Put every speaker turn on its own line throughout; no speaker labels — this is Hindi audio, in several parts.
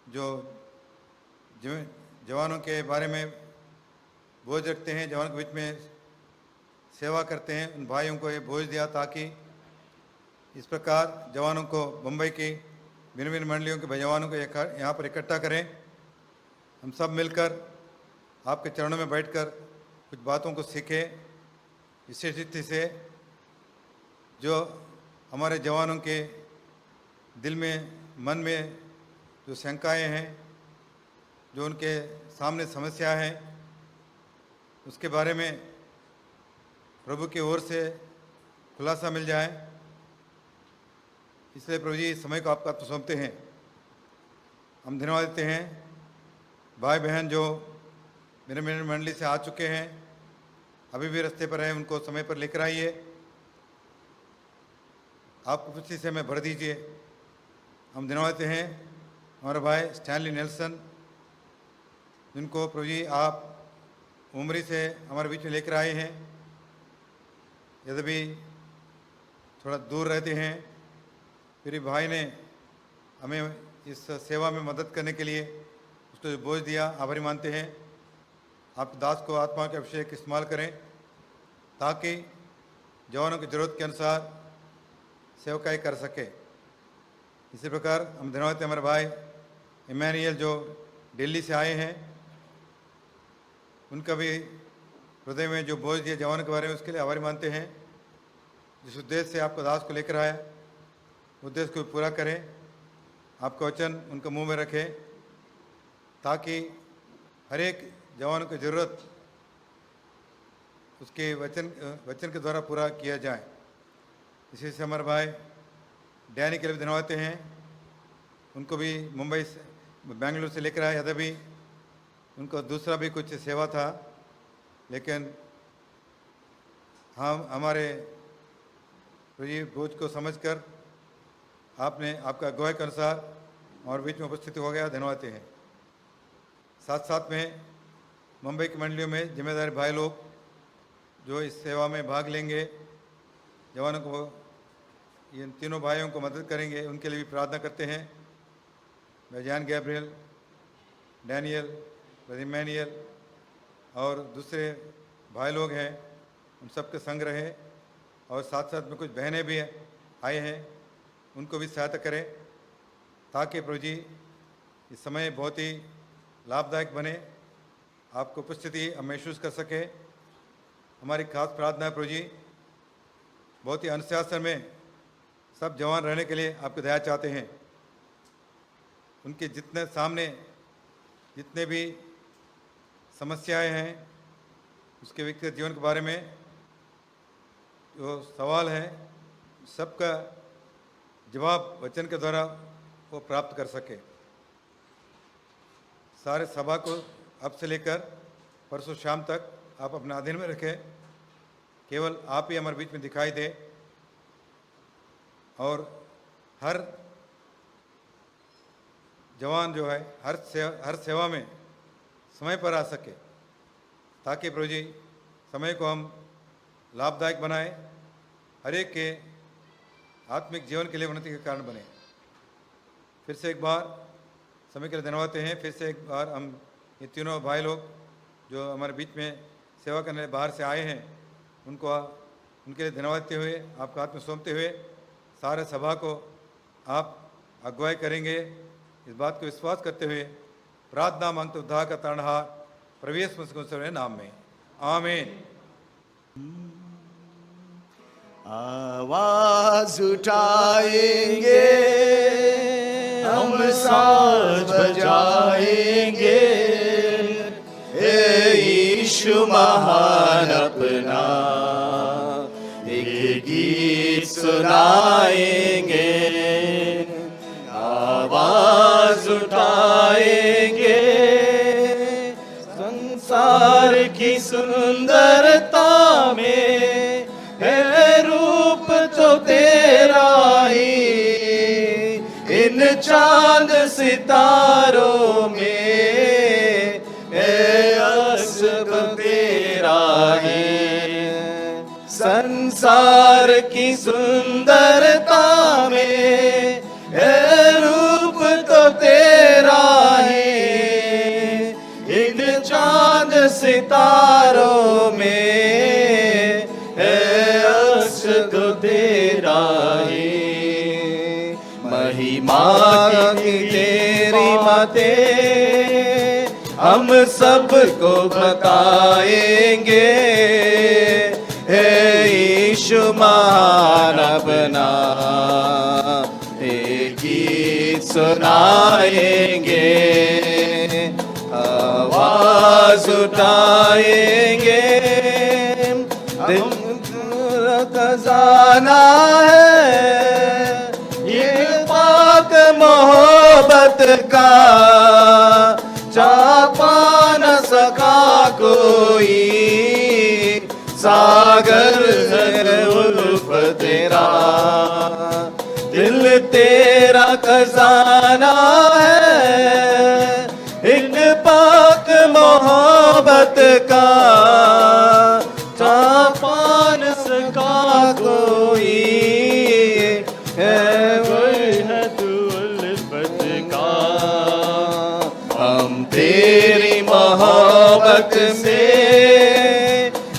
जो जवानों के बारे में बोझ रखते हैं, जवानों के बीच में सेवा करते हैं, उन भाइयों को ये बोझ दिया ताकि इस प्रकार जवानों को मुंबई की भिन्न भिन्न मंडलियों के जवानों को यहाँ पर इकट्ठा करें। हम सब मिलकर आपके चरणों में बैठकर कुछ बातों को सीखें, विशेष रीति से जो हमारे जवानों के दिल में मन में जो शंकाएं हैं, जो उनके सामने समस्या है, उसके बारे में प्रभु की ओर से खुलासा मिल जाए। इसलिए प्रभु जी समय को आपका सौंपते हैं। हम धन्यवाद देते हैं भाई बहन जो मेरे मंडली से आ चुके हैं, अभी भी रास्ते पर हैं, उनको समय पर लेकर आइए। आपको खुशी से हमें भर दीजिए। हम धन्यवाद देते हैं हमारे भाई स्टैनली नेल्सन, जिनको प्रभु जी आप उमरी से हमारे बीच में लेकर आए हैं। यद्यपि थोड़ा दूर रहते हैं, फिर भाई ने हमें इस सेवा में मदद करने के लिए उसको जो बोझ दिया, आभारी मानते हैं। आप दास को आत्मा के अभिषेक इस्तेमाल करें ताकि जवानों की ज़रूरत के अनुसार सेवकाई कर सके। इसी प्रकार हम धन्यवाद देते हैं हमारे भाई इमैनुअल जो दिल्ली से आए हैं, उनका भी हृदय में जो बोझ दिया जवानों के बारे में, उसके लिए आभारी मानते हैं। जिस उद्देश्य से आपको दास को लेकर आया, उद्देश्य को पूरा करें। आपका वचन उनके मुंह में रखें ताकि हर एक जवान की ज़रूरत उसके वचन के द्वारा पूरा किया जाए। इसी से हमारे भाई डैनी के लिए भी धन्यवाद देते हैं। उनको भी मुंबई से बेंगलुरु से लेकर आए। यद्यपि उनको दूसरा भी कुछ सेवा था, लेकिन हम हमारे बोझ को समझकर आपने आपका अगुवाई के अनुसार हमारे बीच में उपस्थित हो गया, धन्यवाद देते हैं। साथ साथ में मुंबई की मंडलियों में जिम्मेदार भाई लोग जो इस सेवा में भाग लेंगे, जवानों को, इन तीनों भाइयों को मदद करेंगे, उनके लिए भी प्रार्थना करते हैं। जॉन गैब्रियल, डैनियल, इमैनुअल और दूसरे भाई लोग हैं, उन सब के संग रहे। और साथ साथ में कुछ बहनें भी आए हैं, उनको भी सहायता करें ताकि प्रभु जी इस समय बहुत ही लाभदायक बने, आपको उपस्थिति हम महसूस कर सके। हमारी खास प्रार्थना है प्रभु जी, बहुत ही अनुशासन में सब जवान रहने के लिए आपकी दया चाहते हैं। उनके जितने सामने जितने भी समस्याएं हैं, उसके व्यक्तिगत जीवन के बारे में जो सवाल है, सबका जवाब वचन के द्वारा वो प्राप्त कर सके। सारे सभा को अब से लेकर परसों शाम तक आप अपने अधीन में रखें। केवल आप ही हमारे बीच में दिखाई दे और हर जवान जो है हर सेवा में समय पर आ सके, ताकि प्रभु जी समय को हम लाभदायक बनाए, हर एक के आत्मिक जीवन के लिए उन्नति के कारण बने। फिर से एक बार समय के लिए धन्यवाद देते हैं। फिर से एक बार हम ये तीनों भाई लोग जो हमारे बीच में सेवा करने बाहर से आए हैं, उनके लिए धन्यवाद देते हुए, आपका हाथ में सौंपते हुए, सारे सभा को आप अगुवाई करेंगे, इस बात को विश्वास करते हुए प्रार्थना मांगते उद्धार का तारणहार प्रभु यीशु मसीह के नाम में, आमीन।
आवाज उठाएंगे, हम साज बजाएंगे, हे यीशु महान अपना एक गीत सुनाएंगे। आवाज उठाएंगे, संसार की सुंदरता में है रूप तो तेरा ही, इन चांद सितारों में है अस्ब तेरा ही। संसार की सुंदरता में है रूप तो तेरा सितारों में है अक्स तो तेरा ही। महिमा की तेरी बातें हम सबको बताएंगे, हे यीशु महान अपना एक गीत सुनाएंगे, आवाज उठाएंगे। हम खजाना है ये पाक मोहब्बत का, चापा न सका कोई, सागर है उल्फत तेरा। दिल तेरा खजाना है एक पाक मोहब्बत का, चापा न सका कोई, है वही है तू उल्फत का। हम तेरी मोहब्बत से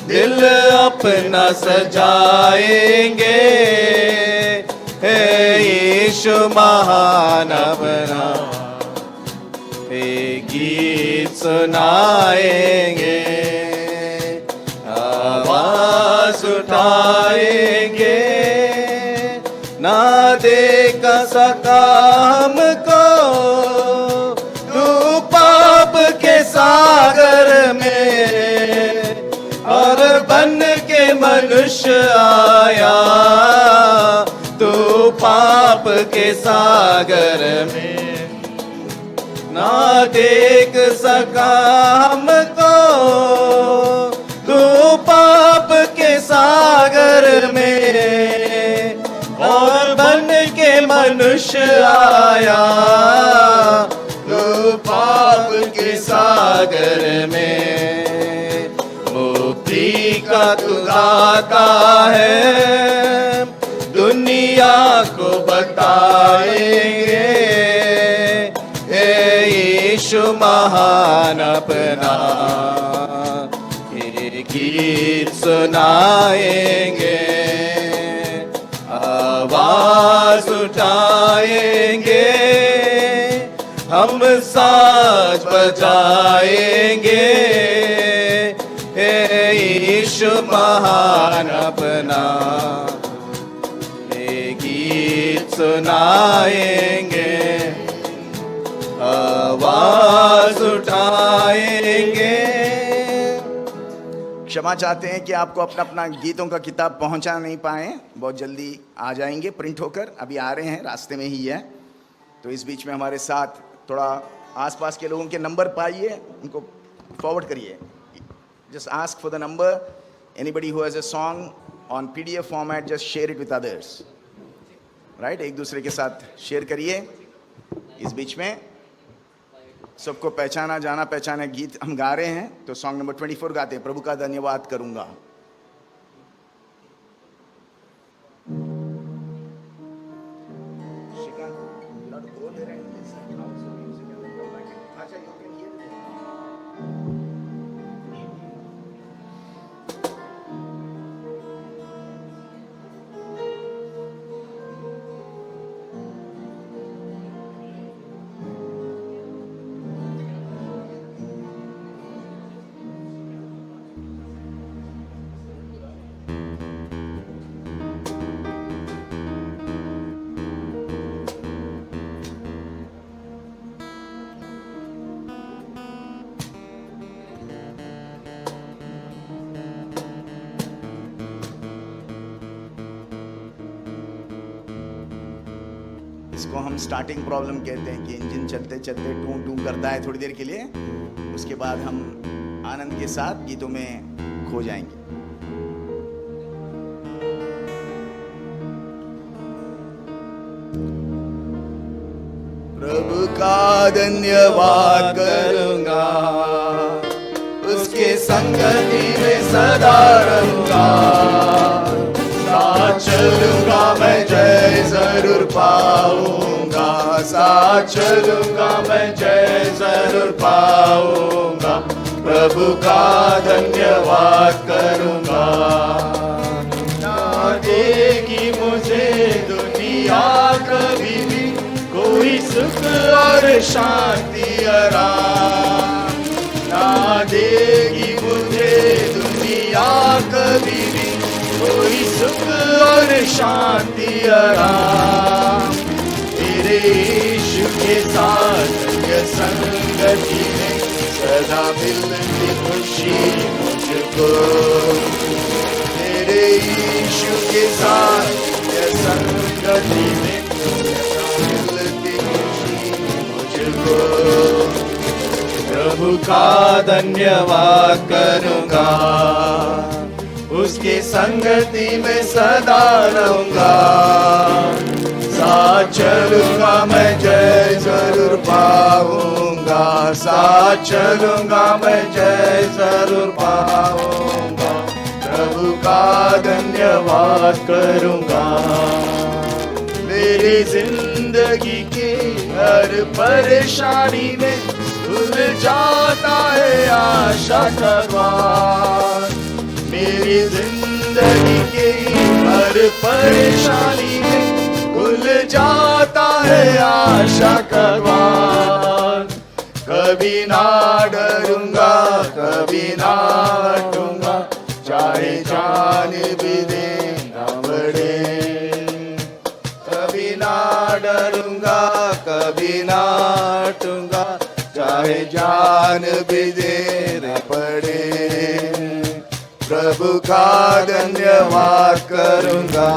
दिल अपना सजाएंगे, हे यीशु महान अपना एक गीत सुनाएंगे, आवाज उठाएंगे। ना देख सका हमको तू पाप के सागर में, और बन के मनुष्य आया तू पाप के सागर में। ना देख सका हमको तू पाप के सागर में, और बन के मनुष्य आया तू पाप के सागर में। मुक्ति का तू दाता है दुनिया को बताएंगे, हे यीशु महान अपना ये गीत सुनाएंगे, आवाज उठाएंगे। हम साज बजाएंगे, हे यीशु महान अपना ये गीत सुनाएंगे, आवाज उठाएंगे।
क्षमा चाहते हैं कि आपको अपना अपना गीतों का किताब पहुंचा नहीं पाए, बहुत जल्दी आ जाएंगे प्रिंट होकर, अभी आ रहे हैं, रास्ते में ही है। तो इस बीच में हमारे साथ थोड़ा आसपास के लोगों के नंबर पाइए, उनको फॉरवर्ड करिए। Just ask for the number, anybody who has a song on PDF format, just share it with others, right. एक दूसरे के साथ शेयर करिए। इस बीच में सबको पहचाना जाना पहचाना गीत हम गा रहे हैं, तो सॉन्ग नंबर 24 गाते हैं, प्रभु का धन्यवाद करूंगा। इसको हम स्टार्टिंग प्रॉब्लम कहते हैं कि इंजन चलते चलते टू टू करता है थोड़ी देर के लिए, उसके बाद हम आनंद के साथ गीतों में खो जाएंगे। प्रभु का धन्यवाद करूंगा, उसके संगति में सदा रहूंगा, साथ चलूंगा मैं जय जरूर पाऊंगा, साथ चलूंगा मैं जय जरूर पाऊंगा। प्रभु का धन्यवाद करूंगा। ना देगी मुझे दुनिया कभी भी कोई सुख और शांति आराम, ना देगी मुझे दुनिया कभी भी कोई सुख और शांति आराम। तेरे यीशु के साथ ये संगति में सदा मिलती खुशी मुझको। तेरे यीशु के साथ ये संगति में सदा मिलती खुशी मुझको। प्रभु का धन्यवाद करूंगा, उसकी संगति में सदा रहूंगा। साथ चलूंगा मैं जय जरूर पाऊंगा, साथ चलूंगा मैं जय जरूर पाऊंगा। प्रभु का धन्यवाद करूंगा। मेरी जिंदगी की हर परेशानी में खुल जाता है आशा का द्वार। मेरी जिंदगी की हर परेशानी में खुल जाता है आशा का द्वार। कभी ना डरूंगा, कभी ना हटूंगा, चाहे जान भी देना पड़े। कभी ना डरूंगा, कभी ना हटूंगा, चाहे जान भी देना पड़े। प्रभु का धन्यवाद करूंगा,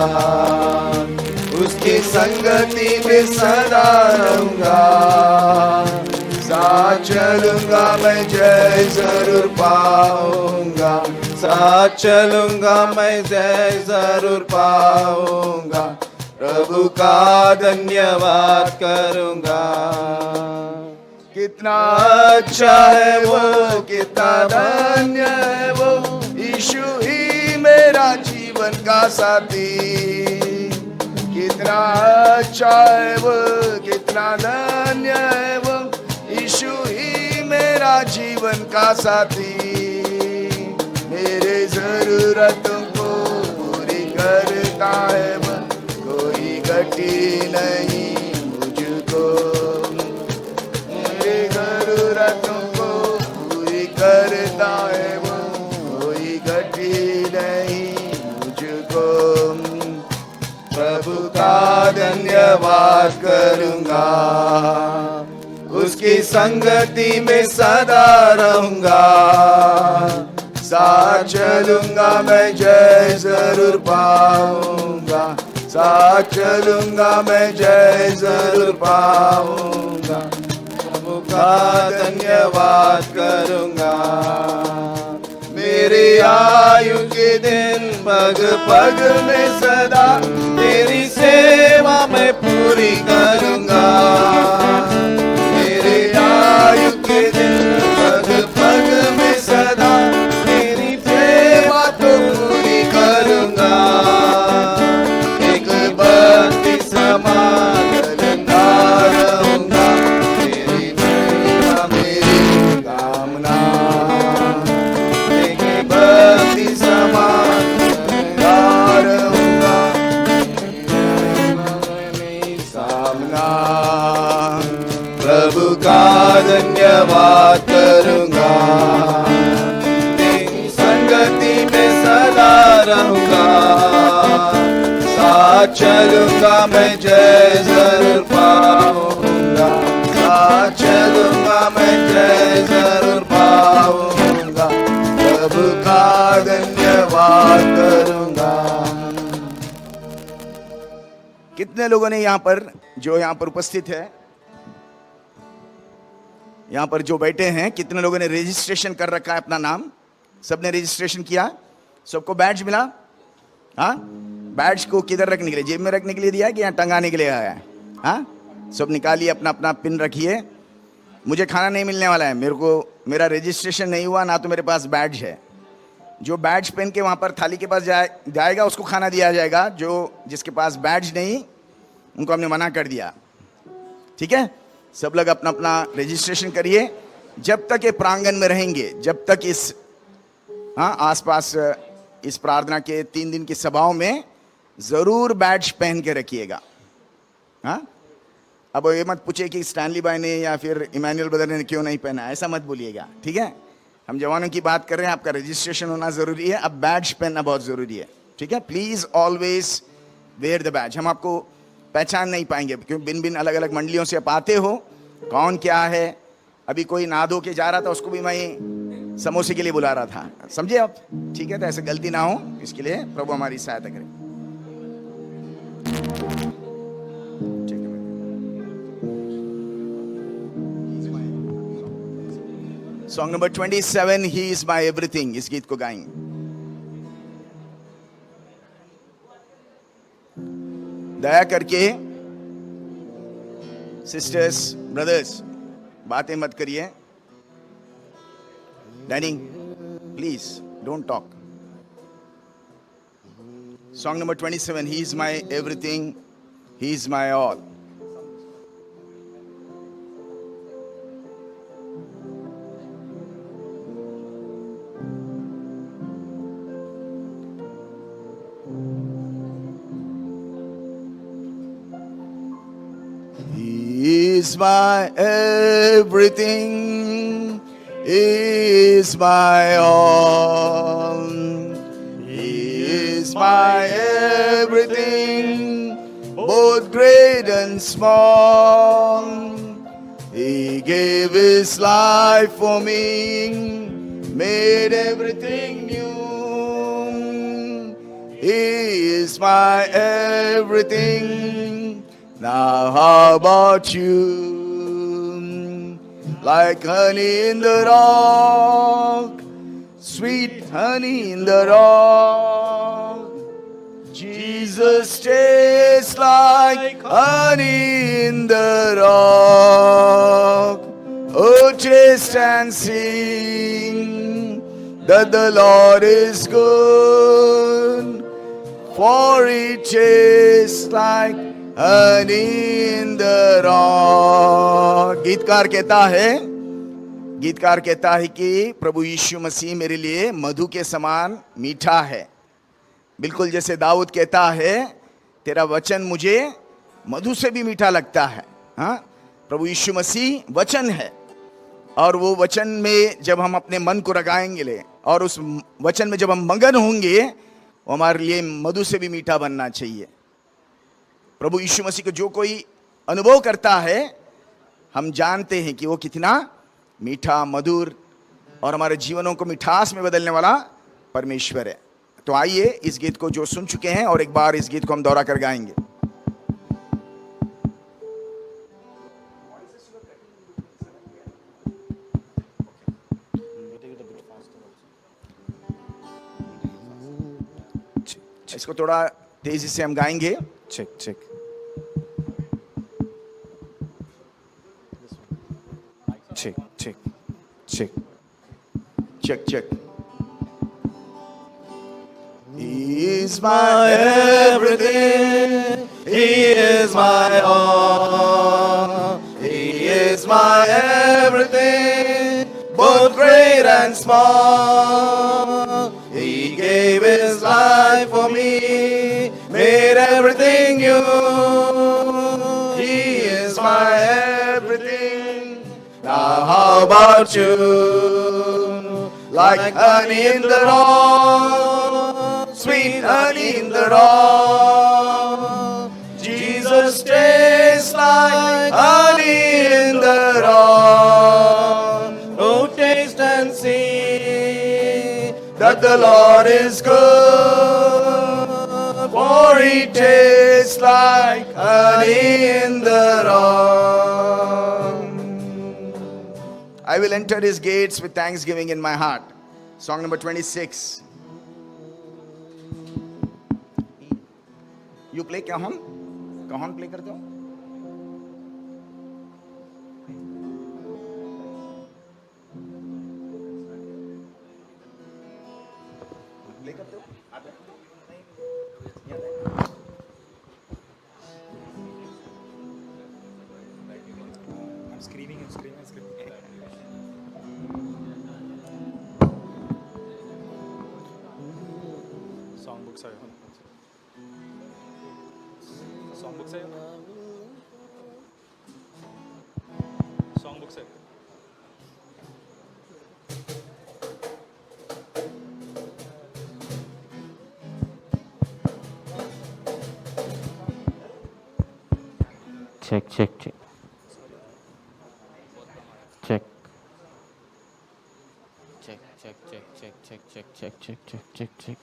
उसकी संगति में सदा रहूंगा। साथ चलूंगा मैं जय जरूर पाऊंगा, साथ चलूंगा मैं जय जरूर पाऊंगा। प्रभु का धन्यवाद करूंगा। कितना अच्छा है वो, कितना धन्य है वो, यीशु ही मेरा जीवन का साथी। कितना अच्छा है वो, कितना धन्य है वो, यीशु ही मेरा जीवन का साथी। मेरे जरूरतों को पूरी करता है वो, कोई घटी नहीं मुझको। मेरे जरूरतों को पूरी करता है वो, कोई घटी नहीं मुझको। प्रभु का धन्यवाद करूंगा, उसकी संगति में सदा रहूंगा। साथ चलूंगा मैं जय जरूर पाऊंगा, साथ चलूंगा मैं जय जरूर पाऊंगा। प्रभु का धन्यवाद करूंगा। मेरी आयु के दिन पग पग में सदा तेरी सेवा मैं पूरी करूंगा। मेरी आयु के दिन पग पग में सदा तेरी सेवा तो पूरी करूंगा। एक भक्ति समान करता रहूंगा, तेरी महिमा मेरी कामना। एक भक्ति समान करता रहूंगा, मेरी सामना। प्रभु का धन्यवाद करूंगा, तेरी संगति में सदा रहूंगा। साथ चलूंगा मैं जय जरूर पाऊंगा, साथ चलूंगा मैं जय जरूर पाऊंगा। प्रभु का धन्यवाद करूंगा। कितने लोगों ने यहाँ पर, जो यहाँ पर उपस्थित है, यहाँ पर जो बैठे हैं, कितने लोगों ने रजिस्ट्रेशन कर रखा है अपना नाम? सबने रजिस्ट्रेशन किया? सबको बैड्ज मिला? हाँ, बैड्ज को किधर रखने के लिए? जेब में रखने के लिए दिया है कि यहाँ टंगाने के लिए आया है? हाँ, सब निकालिए, अपना अपना पिन रखिए। मुझे खाना नहीं मिलने वाला है, मेरे को, मेरा रजिस्ट्रेशन नहीं हुआ ना, तो मेरे पास बैड्ज है। जो बैड्ज पहन के वहाँ पर थाली के पास जाएगा उसको खाना दिया जाएगा। जो जिसके पास बैड्ज नहीं उनको हमने मना कर दिया। ठीक है, सब लोग अपना अपना रजिस्ट्रेशन करिए जब तक ये प्रांगण में रहेंगे, जब तक इस आसपास इस प्रार्थना के 3 दिन की सभाओं में जरूर बैज पहन के रखिएगा। हाँ, अब ये मत पूछे कि स्टैनली भाई ने या फिर इमैनुअल ब्रदर ने क्यों नहीं पहना, ऐसा मत बोलिएगा, ठीक है। हम जवानों की बात कर रहे हैं, आपका रजिस्ट्रेशन होना जरूरी है, अब बैज पहनना बहुत जरूरी है, ठीक है। Please always wear the badge. हम आपको पहचान नहीं पाएंगे क्योंकि भिन्न भिन्न अलग अलग मंडलियों से आप आते हो, कौन क्या है। अभी कोई नहा धो के जा रहा था, उसको भी मैं समोसे के लिए बुला रहा था, समझे आप, ठीक है। तो ऐसे गलती ना हो, इसके लिए प्रभु हमारी सहायता करें। Song number 27, he is my everything, इस गीत को गाएंगे। दया करके सिस्टर्स ब्रदर्स बातें मत करिए। Dining please don't talk. Song number 27, he is my everything, he is my all. He is my everything, He is my all. He is my everything, both great and small. He gave His life for me, made everything new. He is my everything. Now how about you? Like honey in the rock, sweet honey in the rock. Jesus tastes like honey in the rock. Oh, taste and sing that the Lord is good, for He tastes like honey in the rock. गीतकार कहता है कि प्रभु यीशु मसीह मेरे लिए मधु के समान मीठा है, बिल्कुल जैसे दाऊद कहता है तेरा वचन मुझे मधु से भी मीठा लगता है। हाँ, प्रभु यीशु मसीह वचन है, और वो वचन में जब हम अपने मन को रगाएंगे और उस वचन में जब हम मगन होंगे, वो हमारे लिए मधु से भी मीठा बनना चाहिए। प्रभु यीशु मसीह को जो कोई अनुभव करता है, हम जानते हैं कि वो कितना मीठा, मधुर और हमारे जीवनों को मिठास में बदलने वाला परमेश्वर है। तो आइए इस गीत को जो सुन चुके हैं और एक बार इस गीत को हम दोहरा कर गाएंगे। इसको थोड़ा तेजी से हम गाएंगे।
Check, check. Check, check, check.
Check, check. He is my everything, He is my all. He is my everything, both great and small. He gave His life for me, made everything new. He is my everything. Now how about you? Like honey in the rock, sweet honey in the rock. Jesus tastes like honey in the rock. Oh, taste and see that the Lord is good, for He tastes like honey in the rock. I will enter His gates with thanksgiving in my heart. Song number 26. You play cajon? Cajon play करते हो? Play करते हो? आता है? नहीं आता है?
I'm screaming. बुक्स है सॉन्ग बुक्स है
check check check check check check check check check check check check check check check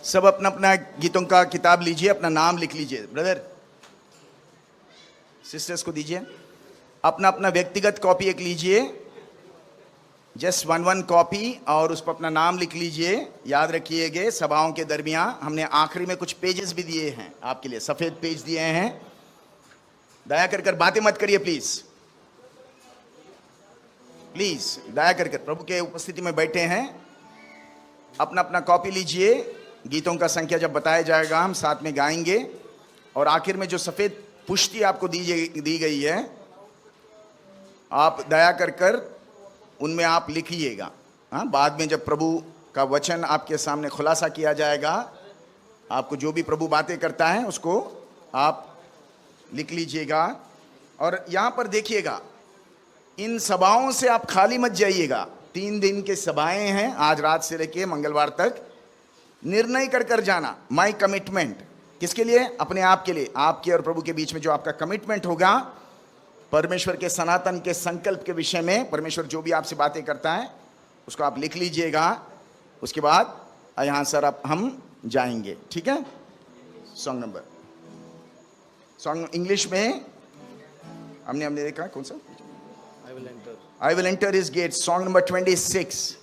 सब अपना अपना गीतों का किताब लीजिए, अपना नाम लिख लीजिए। ब्रदर सिस्टर्स को दीजिए, अपना अपना व्यक्तिगत कॉपी एक लीजिए, जस्ट वन कॉपी, और उस पर अपना नाम लिख लीजिए। याद रखिएगा सभाओं के दरमियान हमने आखिरी में कुछ पेजेस भी दिए हैं आपके लिए, सफेद पेज दिए हैं। दया कर कर बातें मत करिए प्लीज, प्लीज दया कर कर, प्रभु के उपस्थिति में बैठे हैं। अपना अपना कॉपी लीजिए, गीतों का संख्या जब बताया जाएगा हम साथ में गाएंगे। और आखिर में जो सफेद पुष्टि आपको दी गई है, आप दया कर कर उनमें आप लिखिएगा। हाँ, बाद में जब प्रभु का वचन आपके सामने खुलासा किया जाएगा, आपको जो भी प्रभु बातें करता है उसको आप लिख लीजिएगा। और यहाँ पर देखिएगा, इन सभाओं से आप खाली मत जाइएगा। 3 दिन के सभाएं हैं, आज रात से लेके मंगलवार तक। निर्णय कर कर जाना, माई कमिटमेंट। किसके लिए? अपने आप के लिए। आपके और प्रभु के बीच में जो आपका कमिटमेंट होगा, परमेश्वर के सनातन के संकल्प के विषय में, परमेश्वर जो भी आपसे बातें करता है उसको आप लिख लीजिएगा। उसके बाद यहाँ सर आप हम जाएंगे, ठीक है? सॉन्ग इंग्लिश में हमने देखा कौन सा? I will enter his gates, song number 26.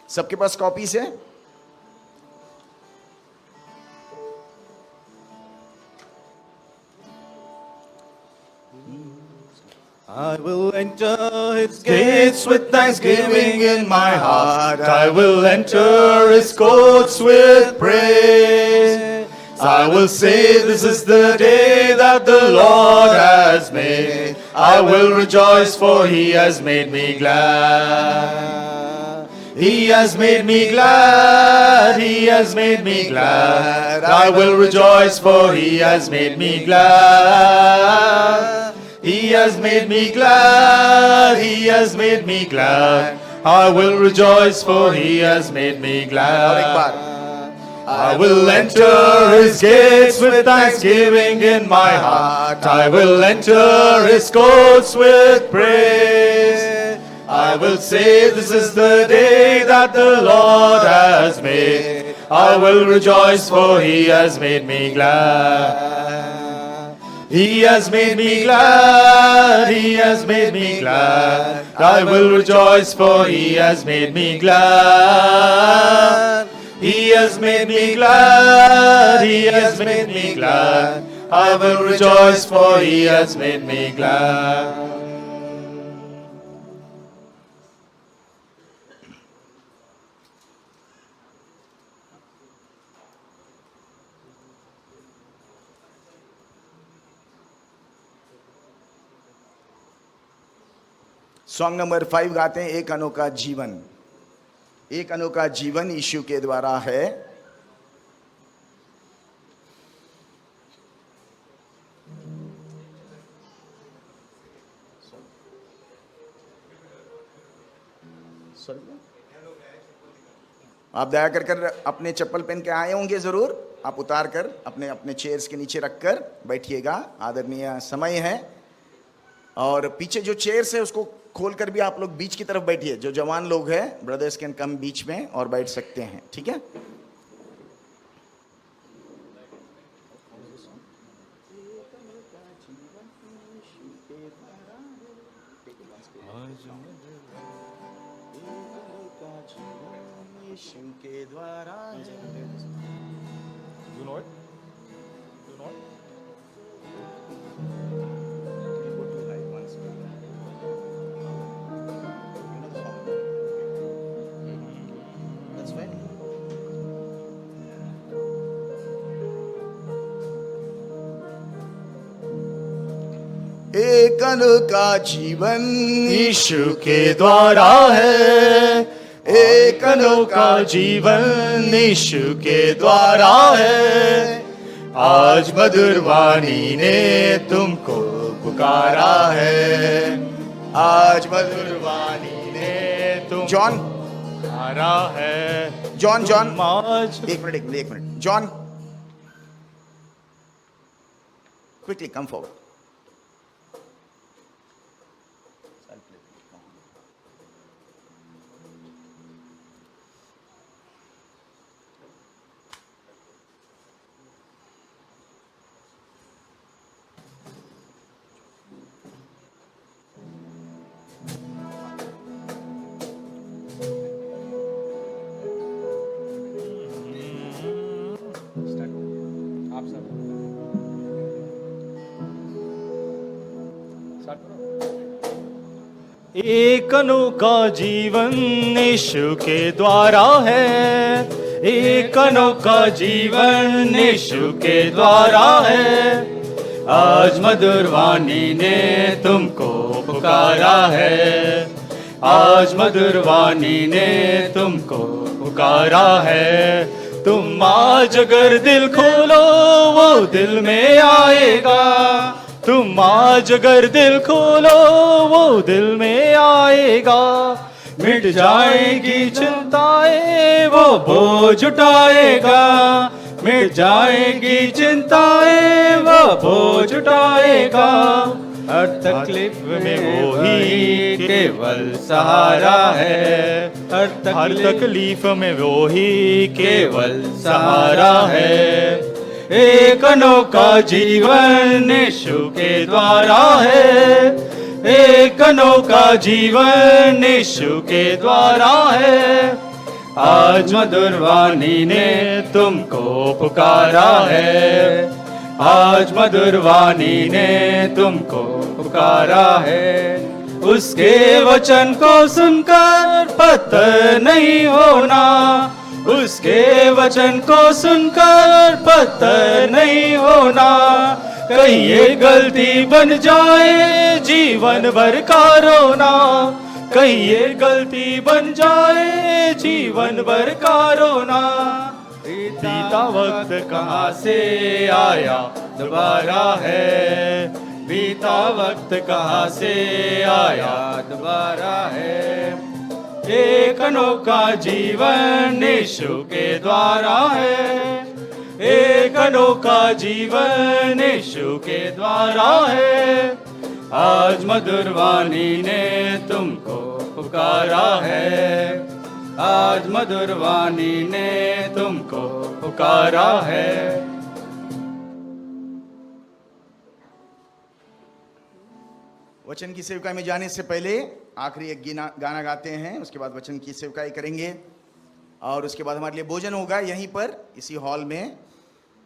सबके पास कॉपी से?
I will enter his gates with thanksgiving in my heart. I will enter his courts with praise. I will say, this is the day that the Lord has made. I will rejoice, for he has made me glad. He has made me glad. He has made me glad. I will rejoice, for he has made me glad. He has made me glad, he has made me glad. I will rejoice, for he has made me glad. I will enter his gates with thanksgiving in my heart. I will enter his courts with praise. I will say, this is the day that the Lord has made. I will rejoice, for he has made me glad. He has made me glad, he has made me glad. I will rejoice, for he has made me glad. He has made me glad, he has made me glad. I will rejoice, for he has made me glad.
Song number 5 गाते हैं, एक अनोखा जीवन। एक अनोखा जीवन यीशु के द्वारा है। आप दया कर कर अपने चप्पल पहन के आए होंगे ज़रूर, आप उतार कर अपने अपने चेयर्स के नीचे रख कर बैठिएगा, आदरणीय समय है। और पीछे जो चेयर्स है उसको खोल कर भी आप लोग बीच की तरफ बैठिए, जो जवान लोग हैं ब्रदर्स कैन कम बीच में और बैठ सकते हैं, ठीक है। के द्वारा
You know it? You know it?
That's fine. एक अनोखा जीवन
यीशु के द्वारा है, एक अनोखा जीवन यीशु के द्वारा है। आज मधुर वाणी ने तुमको पुकारा है, आज मधुर वाणी ने तुम
जॉन
पुकारा है।
जॉन जॉन
आज
एक minute John, quickly come forward.
आप सब एक अनोखा जीवन यीशु के द्वारा है, एक अनोखा जीवन यीशु के द्वारा है। आज मधुर वाणी ने तुमको पुकारा है, आज मधुर वाणी ने तुमको पुकारा है। तुम आज अगर दिल खोलो वो दिल में आएगा, तुम आज अगर दिल खोलो वो दिल में आएगा। मिट जाएगी चिंताएं वो बोझ उठाएगा, मिट जाएगी चिंताएं वो बोझ उठाएगा। हर तकलीफ में वो ही केवल सहारा है, हर तकलीफ में वो ही केवल सहारा है। एक अनोखा जीवन यीशु के द्वारा है, एक अनोखा जीवन यीशु के द्वारा है। आज मधुर वाणी ने तुमको पुकारा है, आज मधुर वाणी ने तुमको पुकारा है। उसके वचन को सुनकर पत्थर नहीं होना, उसके वचन को सुनकर पत्थर नहीं होना। कहीं ये गलती बन जाए जीवन भर का रोना, कहीं ये गलती बन जाए जीवन भर का रोना। बीता वक्त कहाँ से आया दोबारा है, बीता वक्त कहाँ से आया दोबारा है। एक अनोखा जीवन यीशु के द्वारा है, एक अनोखा जीवन यीशु के द्वारा है। आज मधुर वाणी ने तुमको पुकारा है, आज मधुर वाणी ने तुमको पुकारा है।
वचन की सेवकाई में जाने से पहले आखिरी एक गाना गाते हैं, उसके बाद वचन की सेवकाई करेंगे और उसके बाद हमारे लिए भोजन होगा। यहीं पर इसी हॉल में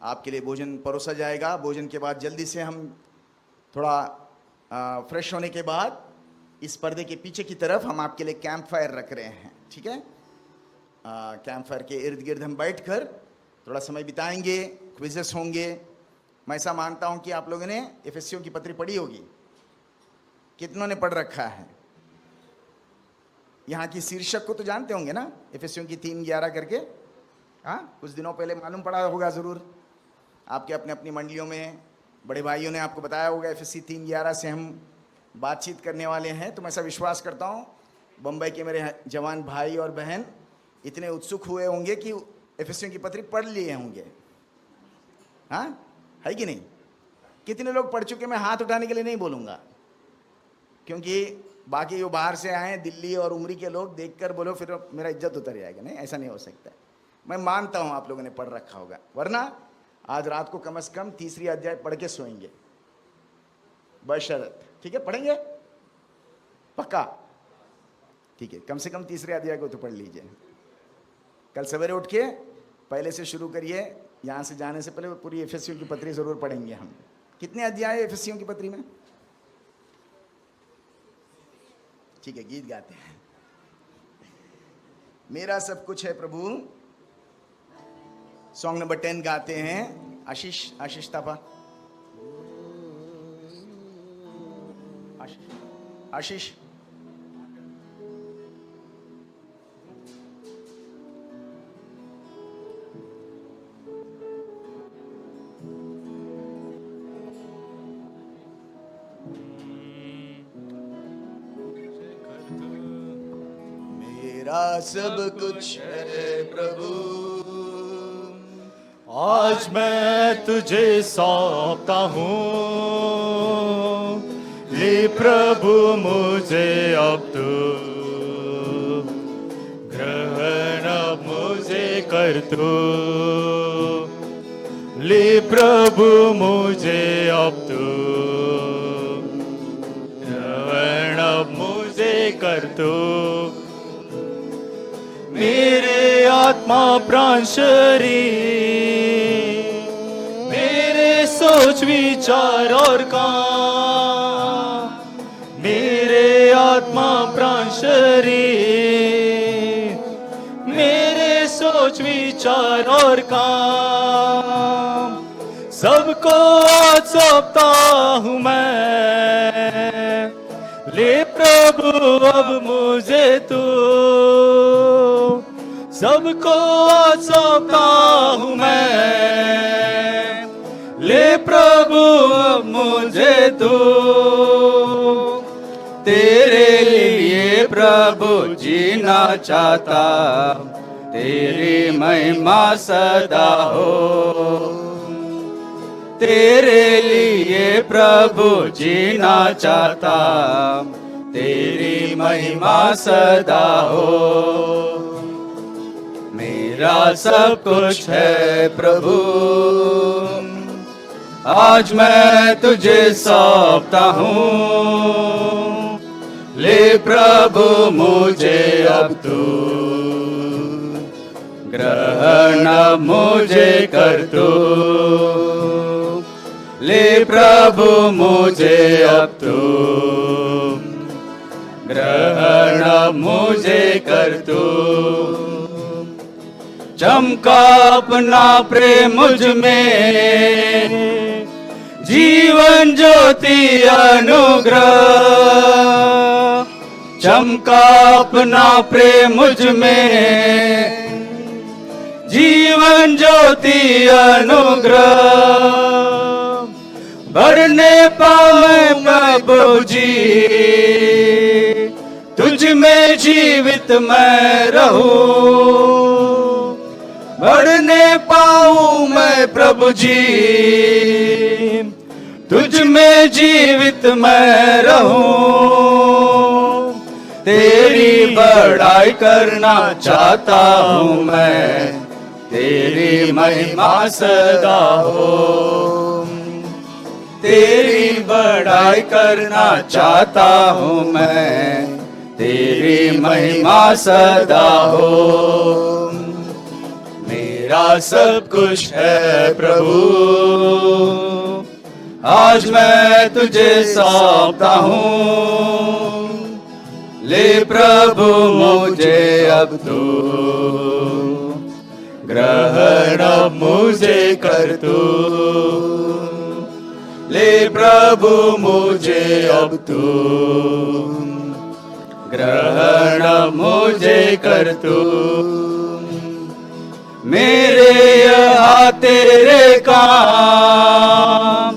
आपके लिए भोजन परोसा जाएगा। भोजन के बाद जल्दी से हम थोड़ा फ्रेश होने के बाद इस पर्दे के पीछे की तरफ हम आपके लिए कैंप फायर रख रहे हैं, ठीक है। कैंप फायर के इर्द गिर्द हम बैठकर थोड़ा समय बिताएंगे, क्विज़ेस होंगे। मैं ऐसा मानता हूं कि आप लोगों ने एफेसियों की पत्री पढ़ी होगी। कितनों ने पढ़ रखा है? यहाँ की शीर्षक को तो जानते होंगे ना, एफेसियों की 3:11 करके। हाँ, कुछ दिनों पहले मालूम पड़ा होगा ज़रूर आपके अपने अपनी मंडलियों में। बड़े भाइयों ने आपको बताया होगा एफएससी 3:11 से हम बातचीत करने वाले हैं। तो मैं ऐसा विश्वास करता हूँ बम्बई के मेरे जवान भाई और बहन इतने उत्सुक हुए होंगे कि इफिसियों की पत्री पढ़ लिए होंगे। हाँ, है कि नहीं? कितने लोग पढ़ चुके? मैं हाथ उठाने के लिए नहीं बोलूंगा, क्योंकि बाकी जो बाहर से आए दिल्ली और उमरी के लोग देखकर बोलो फिर मेरा इज्जत उतर जाएगा। नहीं, ऐसा नहीं हो सकता। मैं मानता हूं आप लोगों ने पढ़ रखा होगा, वरना आज रात को कम से कम 3री अध्याय पढ़ के सोएंगे बशरत। ठीक है, पढ़ेंगे पक्का? ठीक है, कम से कम 3रे अध्याय को तो पढ़ लीजिए। कल सवेरे उठ के पहले से शुरू करिए, यहां से जाने से पहले पूरी इफिसियों की पत्री जरूर पढ़ेंगे हम। कितने अध्याय है इफिसियों की पत्री में? ठीक है, गीत गाते हैं। मेरा सब कुछ है प्रभु, सॉन्ग नंबर 10 गाते हैं। आशीष तापा, आशीष मेरा सब कुछ है प्रभु,
आज मैं तुझे सौंपता हूँ। ले प्रभु मुझे अब तू, ग्रहण अब मुझे कर तू। ले प्रभु मुझे अब तू, ग्रहण अब मुझे कर तू। मेरे आत्मा प्राण शरीर, मेरे सोच विचार और काम, मेरे आत्मा प्राण शरीर, मेरे सोच विचार और काम, सबको आज सौंपता हूँ मैं। ले प्रभु अब मुझे तू, सबको सौंपता हूँ मैं। ले प्रभु अब मुझे तू, तेरे लिए प्रभु जीना चाहता, तेरी महिमा सदा हो। तेरे लिए प्रभु जीना चाहता, तेरी महिमा सदा हो। मेरा सब कुछ है प्रभु, आज मैं तुझे सौंपता हूँ। ले प्रभु मुझे अब तू, ग्रहण मुझे कर तू। ले प्रभु मुझे अब तू, ग्रहण मुझे कर तू। चमका अपना प्रेम मुझ में, जीवन ज्योति अनुग्रह। चमका अपना प्रेम मुझ में, जीवन ज्योति अनुग्रह। भरने पावे प्रभु जी, तुझ में जीवित मैं रहूं। बढ़ने पाऊं मैं प्रभु जी, तुझ में जीवित मैं रहूं। तेरी बड़ाई करना चाहता हूँ मैं, तेरी महिमा सदा हो। तेरी बड़ाई करना चाहता हूँ मैं, तेरी महिमा सदा हो। मेरा सब कुछ है प्रभु, आज मैं तुझे सौंपता हूँ। ले प्रभु मुझे अब तू, ग्रहण मुझे कर तू। ले प्रभु मुझे अब तू, ग्रहण मुझे कर तू। मेरे यहाँ तेरे काम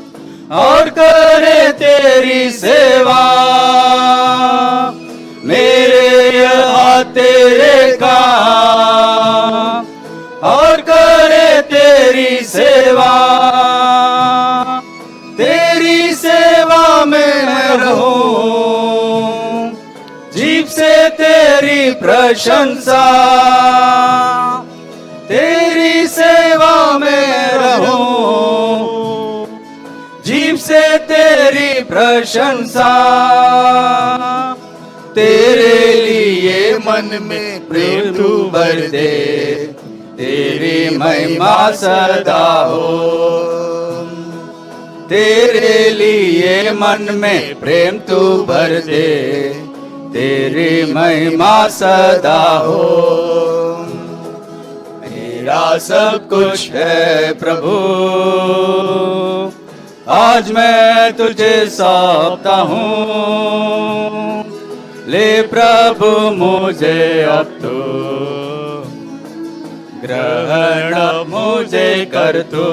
और करे तेरी सेवा। मेरे यहाँ तेरे काम सेवा, तेरी सेवा में मैं रहूं, जीभ से तेरी प्रशंसा, तेरी सेवा में रहूं, जीभ से तेरी प्रशंसा, तेरे लिए मन में प्रेम तू भर दे, तेरी महिमा सदा हो, तेरे लिए मन में प्रेम तू भर दे, तेरी महिमा सदा हो। मेरा सब कुछ है प्रभु, आज मैं तुझे सौंपता हूँ, ले प्रभु मुझे अब तू, ग्रहण मुझे कर तू,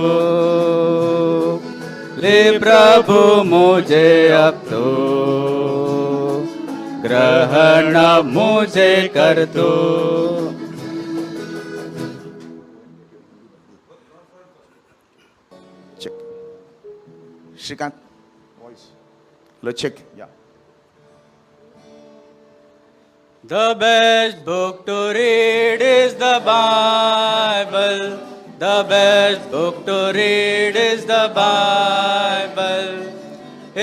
ले प्रभु मुझे अब तू, ग्रहण मुझे कर तू।
चेक श्रीकांत लो चेक या
The best book to read is the Bible. The best book to read is the Bible.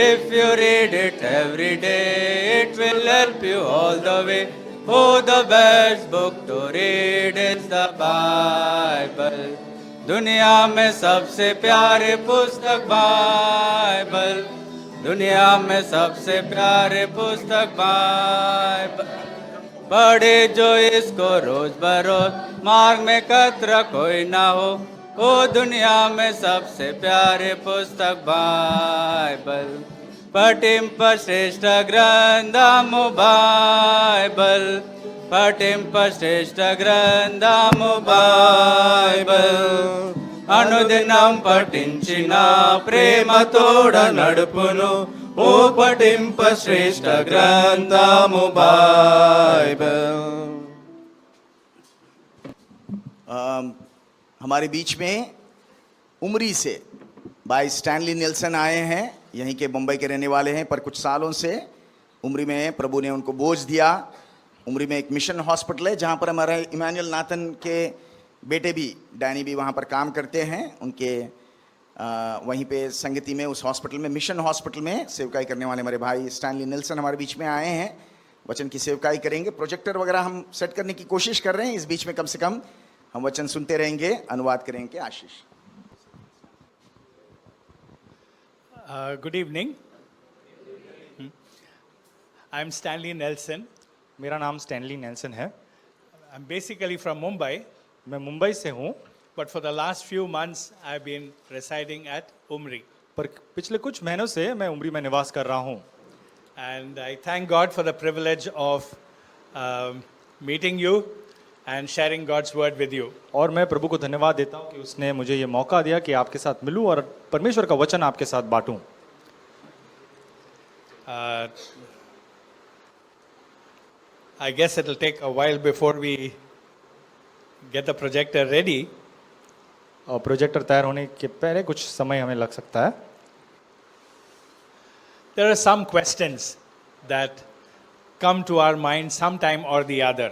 If you read it every day, it will help you all the way. Oh, the best book to read is the Bible. दुनिया में सबसे प्यारे पुस्तक बाइबल, दुनिया में सबसे प्यारे पुस्तक बाइबल। पढ़े जो इसको रोज बरोज, मार्ग में कतरा कोई ना हो। ओ दुनिया में सबसे प्यारे पुस्तक बाइबल, पठिंप श्रेष्ठ ग्रंथमु बाइबल, पठिंप श्रेष्ठ ग्रंथमु बाइबल। అనుదినం పఠించిన ప్రేమతోడ నడుపును, ఓ పఠింప శ్రేష్ఠ గ్రంథము బైబిల్।
हमारे बीच में उमरी से भाई स्टैनली नेल्सन आए हैं, यहीं के मुंबई के रहने वाले हैं, पर कुछ सालों से उमरी में प्रभु ने उनको बोझ दिया। उमरी में एक मिशन हॉस्पिटल है जहाँ पर हमारे इमानुएल नाथन के बेटे भी डैनी भी वहाँ पर काम करते हैं। उनके वहीं पे संगति में उस हॉस्पिटल में, मिशन हॉस्पिटल में सेवकाई करने वाले हमारे भाई स्टैनली नेल्सन हमारे बीच में आए हैं, वचन की सेवकाई करेंगे। प्रोजेक्टर वगैरह हम सेट करने की कोशिश कर रहे हैं, इस बीच में कम से कम हम वचन सुनते रहेंगे, अनुवाद करेंगे। आशीष।
Good evening. I'm Stanley Nelson.
मेरा नाम स्टैनली नेल्सन है।
I'm basically from Mumbai,
मैं मुंबई से हूँ,
but for the last few months I've been residing at Umri.
पर पिछले कुछ महीनों से मैं उमरी में निवास कर रहा हूँ।
And I thank God for the privilege of meeting you and sharing God's word with you.
और मैं प्रभु को धन्यवाद देता हूँ कि उसने मुझे ये मौका दिया कि आपके साथ मिलूं और परमेश्वर का वचन आपके साथ बांटूं।
I guess it'll take a while before we get the projector ready.
और प्रोजेक्टर तैयार होने के पहले कुछ समय हमें लग सकता है।
There are some questions that come to our mind sometime or the other.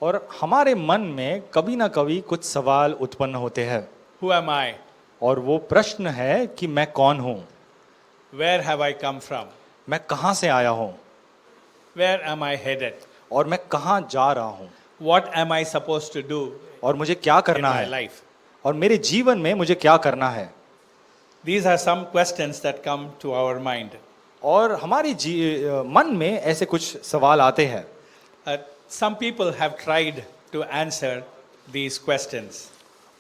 और हमारे मन में कभी ना कभी कुछ सवाल उत्पन्न होते हैं।
Who am I?
और वो प्रश्न है कि मैं कौन हूँ,
Where have I come from?
मैं कहाँ से आया हूँ
Where am I headed?
और मैं कहाँ जा रहा हूँ,
What am I supposed to do
और मुझे क्या
in
करना
my
है,
life?
और मेरे जीवन में मुझे क्या करना है।
These are some questions that come to our mind.
और हमारी मन में ऐसे कुछ सवाल आते हैं।
Some people have tried to answer these questions.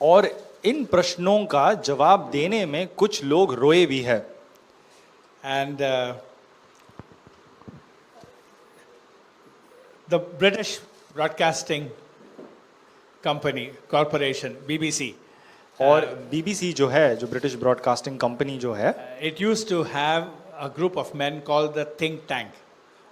और इन प्रश्नों का जवाब देने में कुछ लोग रोए भी है।
And the British Broadcasting Company, Corporation, BBC,
और BBC जो है, जो ब्रिटिश ब्रॉडकास्टिंग कंपनी जो है,
it used to have a group of men called the think tank.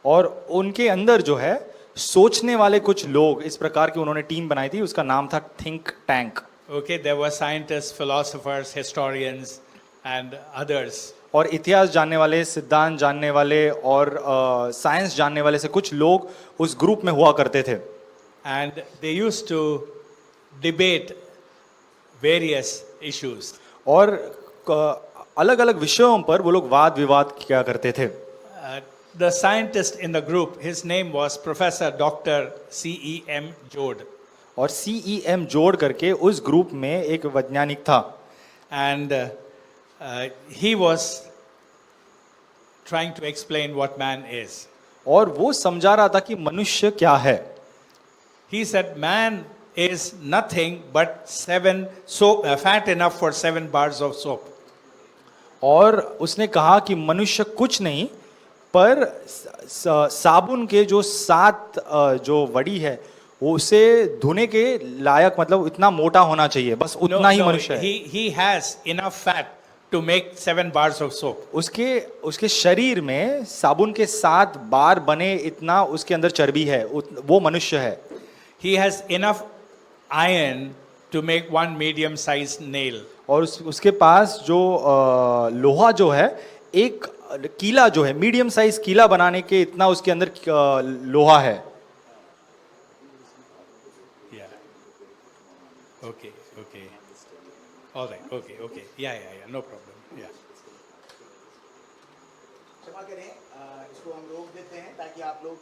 और उनके अंदर जो है सोचने वाले कुछ लोग, इस प्रकार की उन्होंने टीम बनाई थी, उसका नाम था think tank.
Okay, there were scientists, philosophers, historians, and others.
और इतिहास जानने वाले, सिद्धांत जानने वाले और साइंस जानने वाले से कुछ लोग उस ग्रुप में हुआ करते थे.
And they used to debate various issues.
और अलग अलग विषयों पर वो लोग वाद विवाद किया करते थे.
The scientist in the group, his name was Professor Dr. C.E.M. Joad.
और CEM जोड़ करके उस ग्रुप में एक वैज्ञानिक था.
And he was trying to explain what man is.
और वो समझा रहा था कि मनुष्य क्या है.
He said, man is nothing but fat enough for 7 bars of soap.
और उसने कहा कि मनुष्य कुछ नहीं पर साबुन के जो 7 जो वड़ी है वो उसे धोने के लायक, मतलब इतना मोटा होना चाहिए, बस उतना ही मनुष्य है.
He has enough fat to make 7 bars of soap.
उसके शरीर में साबुन के 7 बार बने इतना उसके अंदर चर्बी है, वो मनुष्य है.
He has enough iron to make 1 medium sized nail.
और उसके पास जो लोहा जो है, एक कीला जो है, मीडियम साइज कीला बनाने के इतना उसके अंदर लोहा है.
Yeah. Okay. All right. Okay. Yeah. No problem. Yeah.
क्षमा करें, इसको हम रोक देते हैं ताकि आप लोग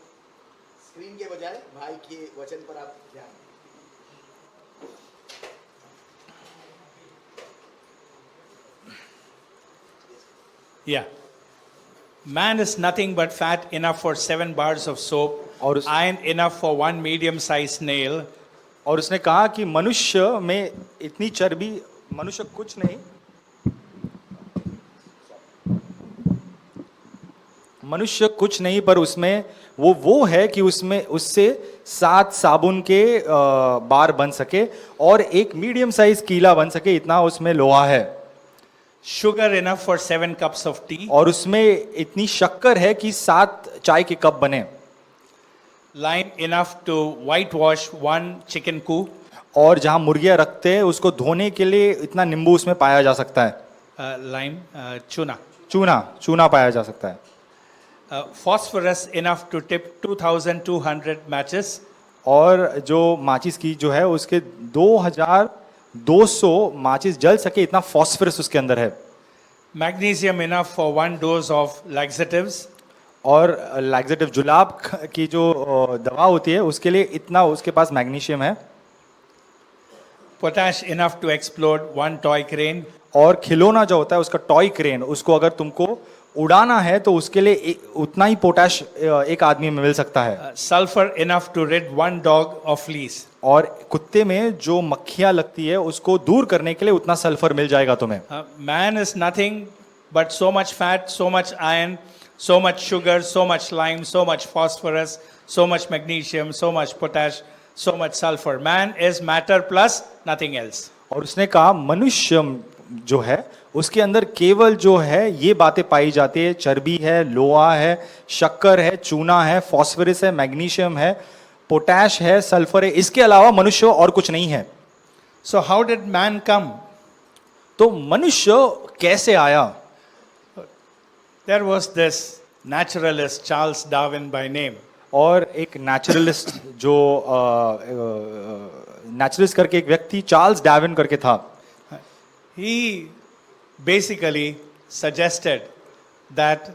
स्क्रीन के बजाय भाई के वचन पर आप ध्यान दें.
Yeah. Man is nothing but fat enough for 7 bars of soap,
और
iron enough for 1 medium sized nail.
और उसने कहा कि मनुष्य में इतनी चर्बी, मनुष्य कुछ नहीं, मनुष्य कुछ नहीं पर उसमें वो है कि उसमें उससे 7 साबुन के बार बन सके और एक मीडियम साइज कीला बन सके, इतना उसमें लोहा है.
Sugar enough for 7 cups of tea.
और उसमें इतनी शक्कर है कि 7 चाय के कप बने.
Lime enough to whitewash 1 chicken coop.
और जहां मुर्गियां रखते हैं उसको धोने के लिए इतना नींबू उसमें पाया जा सकता है. चूना पाया जा सकता है.
Phosphorus enough to tip 2200 matches.
और जो माचिस की जो है उसके 2200 माचिस जल सके, इतना फॉस्फोरस उसके अंदर है.
Magnesium enough for 1 dose of laxatives.
और लैक्सेटिव, जुलाब की जो दवा होती है उसके लिए इतना उसके पास मैग्नीशियम है.
Potash enough to explode 1 toy crane.
और खिलौना जो होता है उसका टॉय क्रेन, उसको अगर तुमको उड़ाना है तो उसके लिए उतना ही पोटैश एक आदमी में मिल सकता है.
Sulfur enough to rid 1 dog of fleas.
और कुत्ते में जो मक्खियां लगती है उसको दूर करने के लिए उतना सल्फर मिल जाएगा तुम्हें.
Man is nothing but so much fat, so much iron, so much sugar, so much lime, so much phosphorus, so much magnesium, so much potash, so much sulfur. Man is matter plus nothing else.
और उसने कहा मनुष्य जो है उसके अंदर केवल जो है ये बातें पाई जाती है, चर्बी है, लोहा है, शक्कर है, चूना है, फॉस्फोरस है, मैग्नीशियम है, पोटैश है, सल्फर है. इसके अलावा मनुष्य और कुछ नहीं है.
So how did man come?
तो मनुष्य कैसे आया?
There was this naturalist Charles Darwin by name.
और एक नेचुरलिस्ट जो नेचुरलिस्ट करके एक व्यक्ति चार्ल्स डार्विन करके था.
He basically suggested that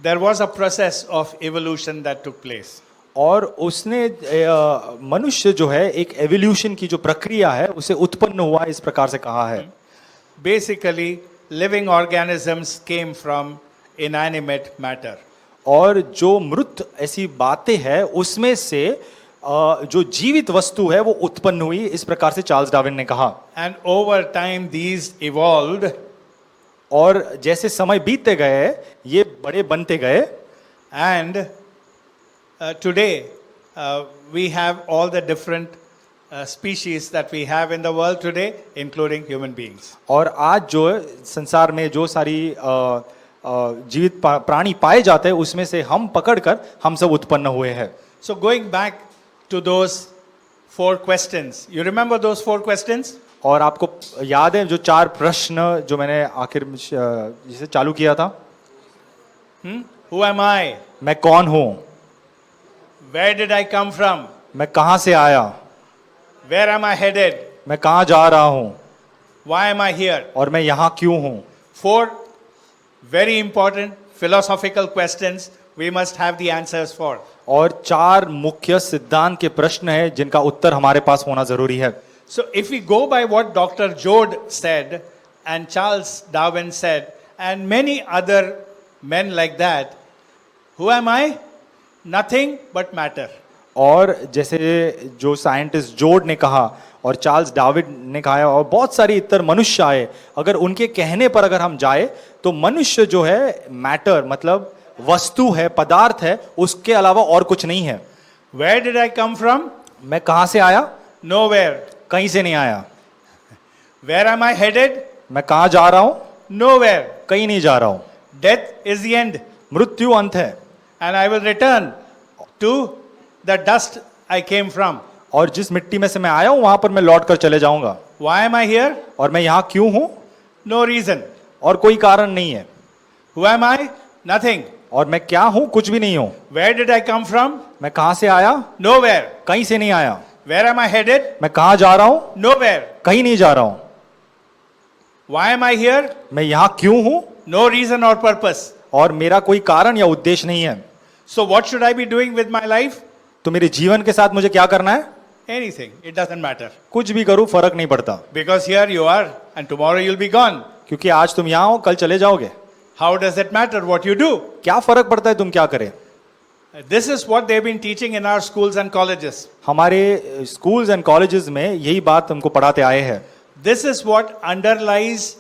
there was a process of evolution that took place.
और उसने मनुष्य जो है एक एवोल्यूशन की जो प्रक्रिया है उसे उत्पन्न हुआ इस प्रकार से कहा है.
Basically, living organisms came from inanimate matter.
और जो मृत ऐसी बातें हैं उसमें से जो जीवित वस्तु है वो उत्पन्न हुई, इस प्रकार से चार्ल्स डार्विन ने कहा.
And over time these evolved.
और जैसे समय बीतते गए ये बड़े बनते गए.
And today we have all the different species that we have in the world today, including human beings.
और आज जो संसार में जो सारी जीवित प्राणी पाए जाते हैं उसमें से हम पकड़कर हम सब उत्पन्न हुए हैं.
So going back to those 4 questions, you remember those 4 questions?
और आपको याद है जो 4 प्रश्न जो मैंने आखिर में जिसे चालू किया था?
Who am I?
मैं कौन हूं?
Where did I come from?
मैं कहां से आया?
Where am I headed?
मैं कहां जा रहा हूं?
Why am I here?
और मैं यहां क्यों हूं?
4 very important philosophical questions we must have the answers for.
और 4 मुख्य सिद्धांत के प्रश्न हैं जिनका उत्तर हमारे पास होना जरूरी है.
So if we go by what Dr. Joad said and Charles Darwin said and many other men like that, who am I? Nothing but matter.
और जैसे जो साइंटिस्ट जोड ने कहा और चार्ल्स डार्विन ने कहा और बहुत सारे इतर मनुष्य आए, अगर उनके कहने पर अगर हम जाए तो मनुष्य जो है मैटर मतलब वस्तु है, पदार्थ है, उसके अलावा और कुछ नहीं है.
Where did I come from?
मैं कहां से आया?
Nowhere.
कहीं से नहीं आया.
Where am I headed?
मैं कहां जा रहा हूं?
Nowhere.
कहीं नहीं जा रहा हूं.
Death is the end.
मृत्यु अंत है.
And I will return to the dust I came from.
और जिस मिट्टी में से मैं आया हूं वहां पर मैं लौट कर चले जाऊंगा.
Why am I here?
और मैं यहां क्यों हूं?
No reason.
और कोई कारण नहीं है.
Who am I? Nothing.
और मैं क्या हूं? कुछ भी नहीं हूं.
Where did I come from?
मैं कहां से आया?
Nowhere.
कहीं से नहीं आया.
Where am I headed?
मैं कहां जा रहा हूं?
Nowhere.
कहीं नहीं जा रहा हूं.
Why am I here?
मैं यहां क्यों हूं?
No reason or purpose.
और मेरा कोई कारण या उद्देश्य नहीं है.
So what should I be doing with my life?
तो मेरे जीवन के साथ मुझे क्या करना है?
Anything. It doesn't matter.
कुछ भी करूं फर्क नहीं पड़ता.
Because here you are and tomorrow you'll be gone.
क्योंकि आज तुम यहां हो, कल चले जाओगे.
How does it matter what you do?
क्या फर्क पड़ता है तुम क्या करें?
This is what they've been teaching in our schools and colleges.
हमारे स्कूल्स एंड कॉलेजेस में यही बात हमको पढ़ाते आए हैं.
This is what underlies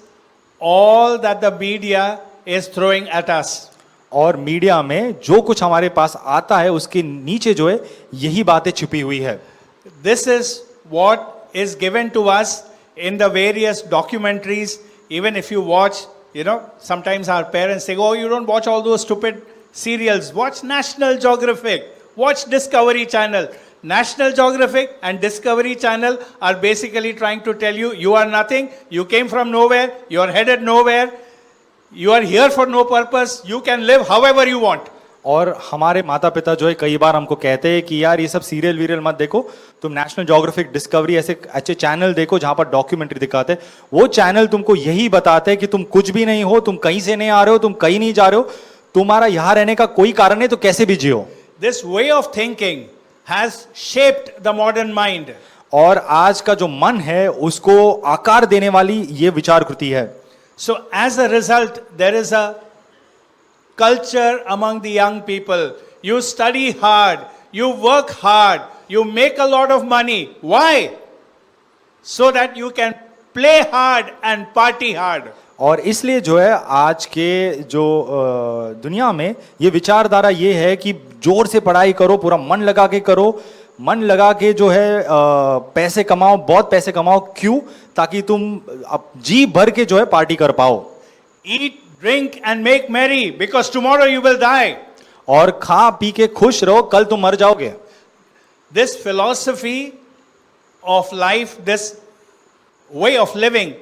all that the media is throwing at us.
और मीडिया में जो कुछ हमारे पास आता है उसके नीचे जो है यही बातें छुपी हुई है.
This is what is given to us in the various documentaries. Even if you watch, sometimes our parents say, oh, you don't watch all those stupid serials. Watch National Geographic. Watch Discovery Channel. National Geographic and Discovery Channel are basically trying to tell you, you are nothing. You came from nowhere. You are headed nowhere. You are here for no purpose. You can live however you want.
और हमारे माता पिता जो है कई बार हमको कहते हैं कि यार ये सब सीरियल वीरियल मत देखो, तुम नेशनल ज्योग्राफिक, डिस्कवरी ऐसे अच्छे चैनल देखो जहां पर डॉक्यूमेंट्री दिखाते हैं. वो चैनल तुमको यही बताते हैं कि तुम कुछ भी नहीं हो, तुम कहीं से नहीं आ रहे हो, तुम कहीं नहीं जा रहे हो, तुम्हारा यहां रहने का कोई कारण नहीं, तो कैसे भी जियो.
This way of thinking has shaped the modern mind.
और आज का जो मन है उसको आकार देने वाली ये विचार कृति है.
So as a result, there is a culture among the young people. You study hard, you work hard, you make a lot of money. Why? So that you can play hard and party hard.
और इसलिए जो है आज के जो दुनिया में ये विचारधारा ये है कि जोर से पढ़ाई करो, पूरा मन लगा के करो, मन लगा के जो है पैसे कमाओ, बहुत पैसे कमाओ. क्यों? ताकि तुम अब जी भर के जो है पार्टी कर पाओ.
Eat, drink and make merry because tomorrow you will die.
और खा पी के खुश रहो, कल तुम मर जाओगे.
This philosophy of life, this way of living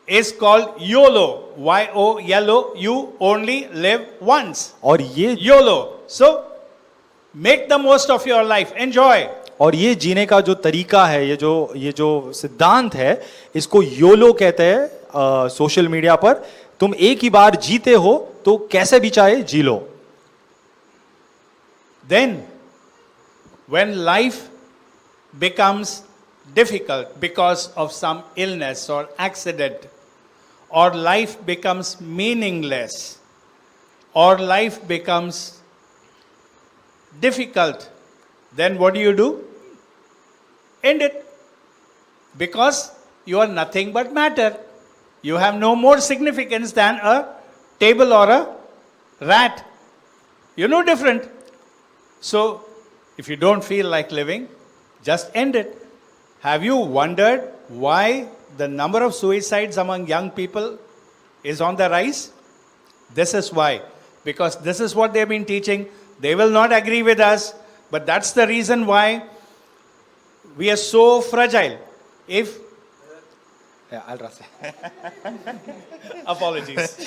is called YOLO. Y-O-L-O. You only live once.
और ये
YOLO. So make the most of your life. Enjoy.
और ये जीने का जो तरीका है, ये जो सिद्धांत है, इसको योलो कहते हैं सोशल मीडिया पर. तुम एक ही बार जीते हो तो कैसे भी चाहे जी लो.
Then when life becomes difficult because of some illness or accident, or life becomes meaningless, or life becomes difficult, then what do? End it. Because you are nothing but matter. You have no more significance than a table or a rat. You're no different. So, if you don't feel like living, just end it. Have you wondered why the number of suicides among young people is on the rise? This is why. Because this is what they've been teaching. They will not agree with us, but that's the reason why we are so fragile. If Apologies.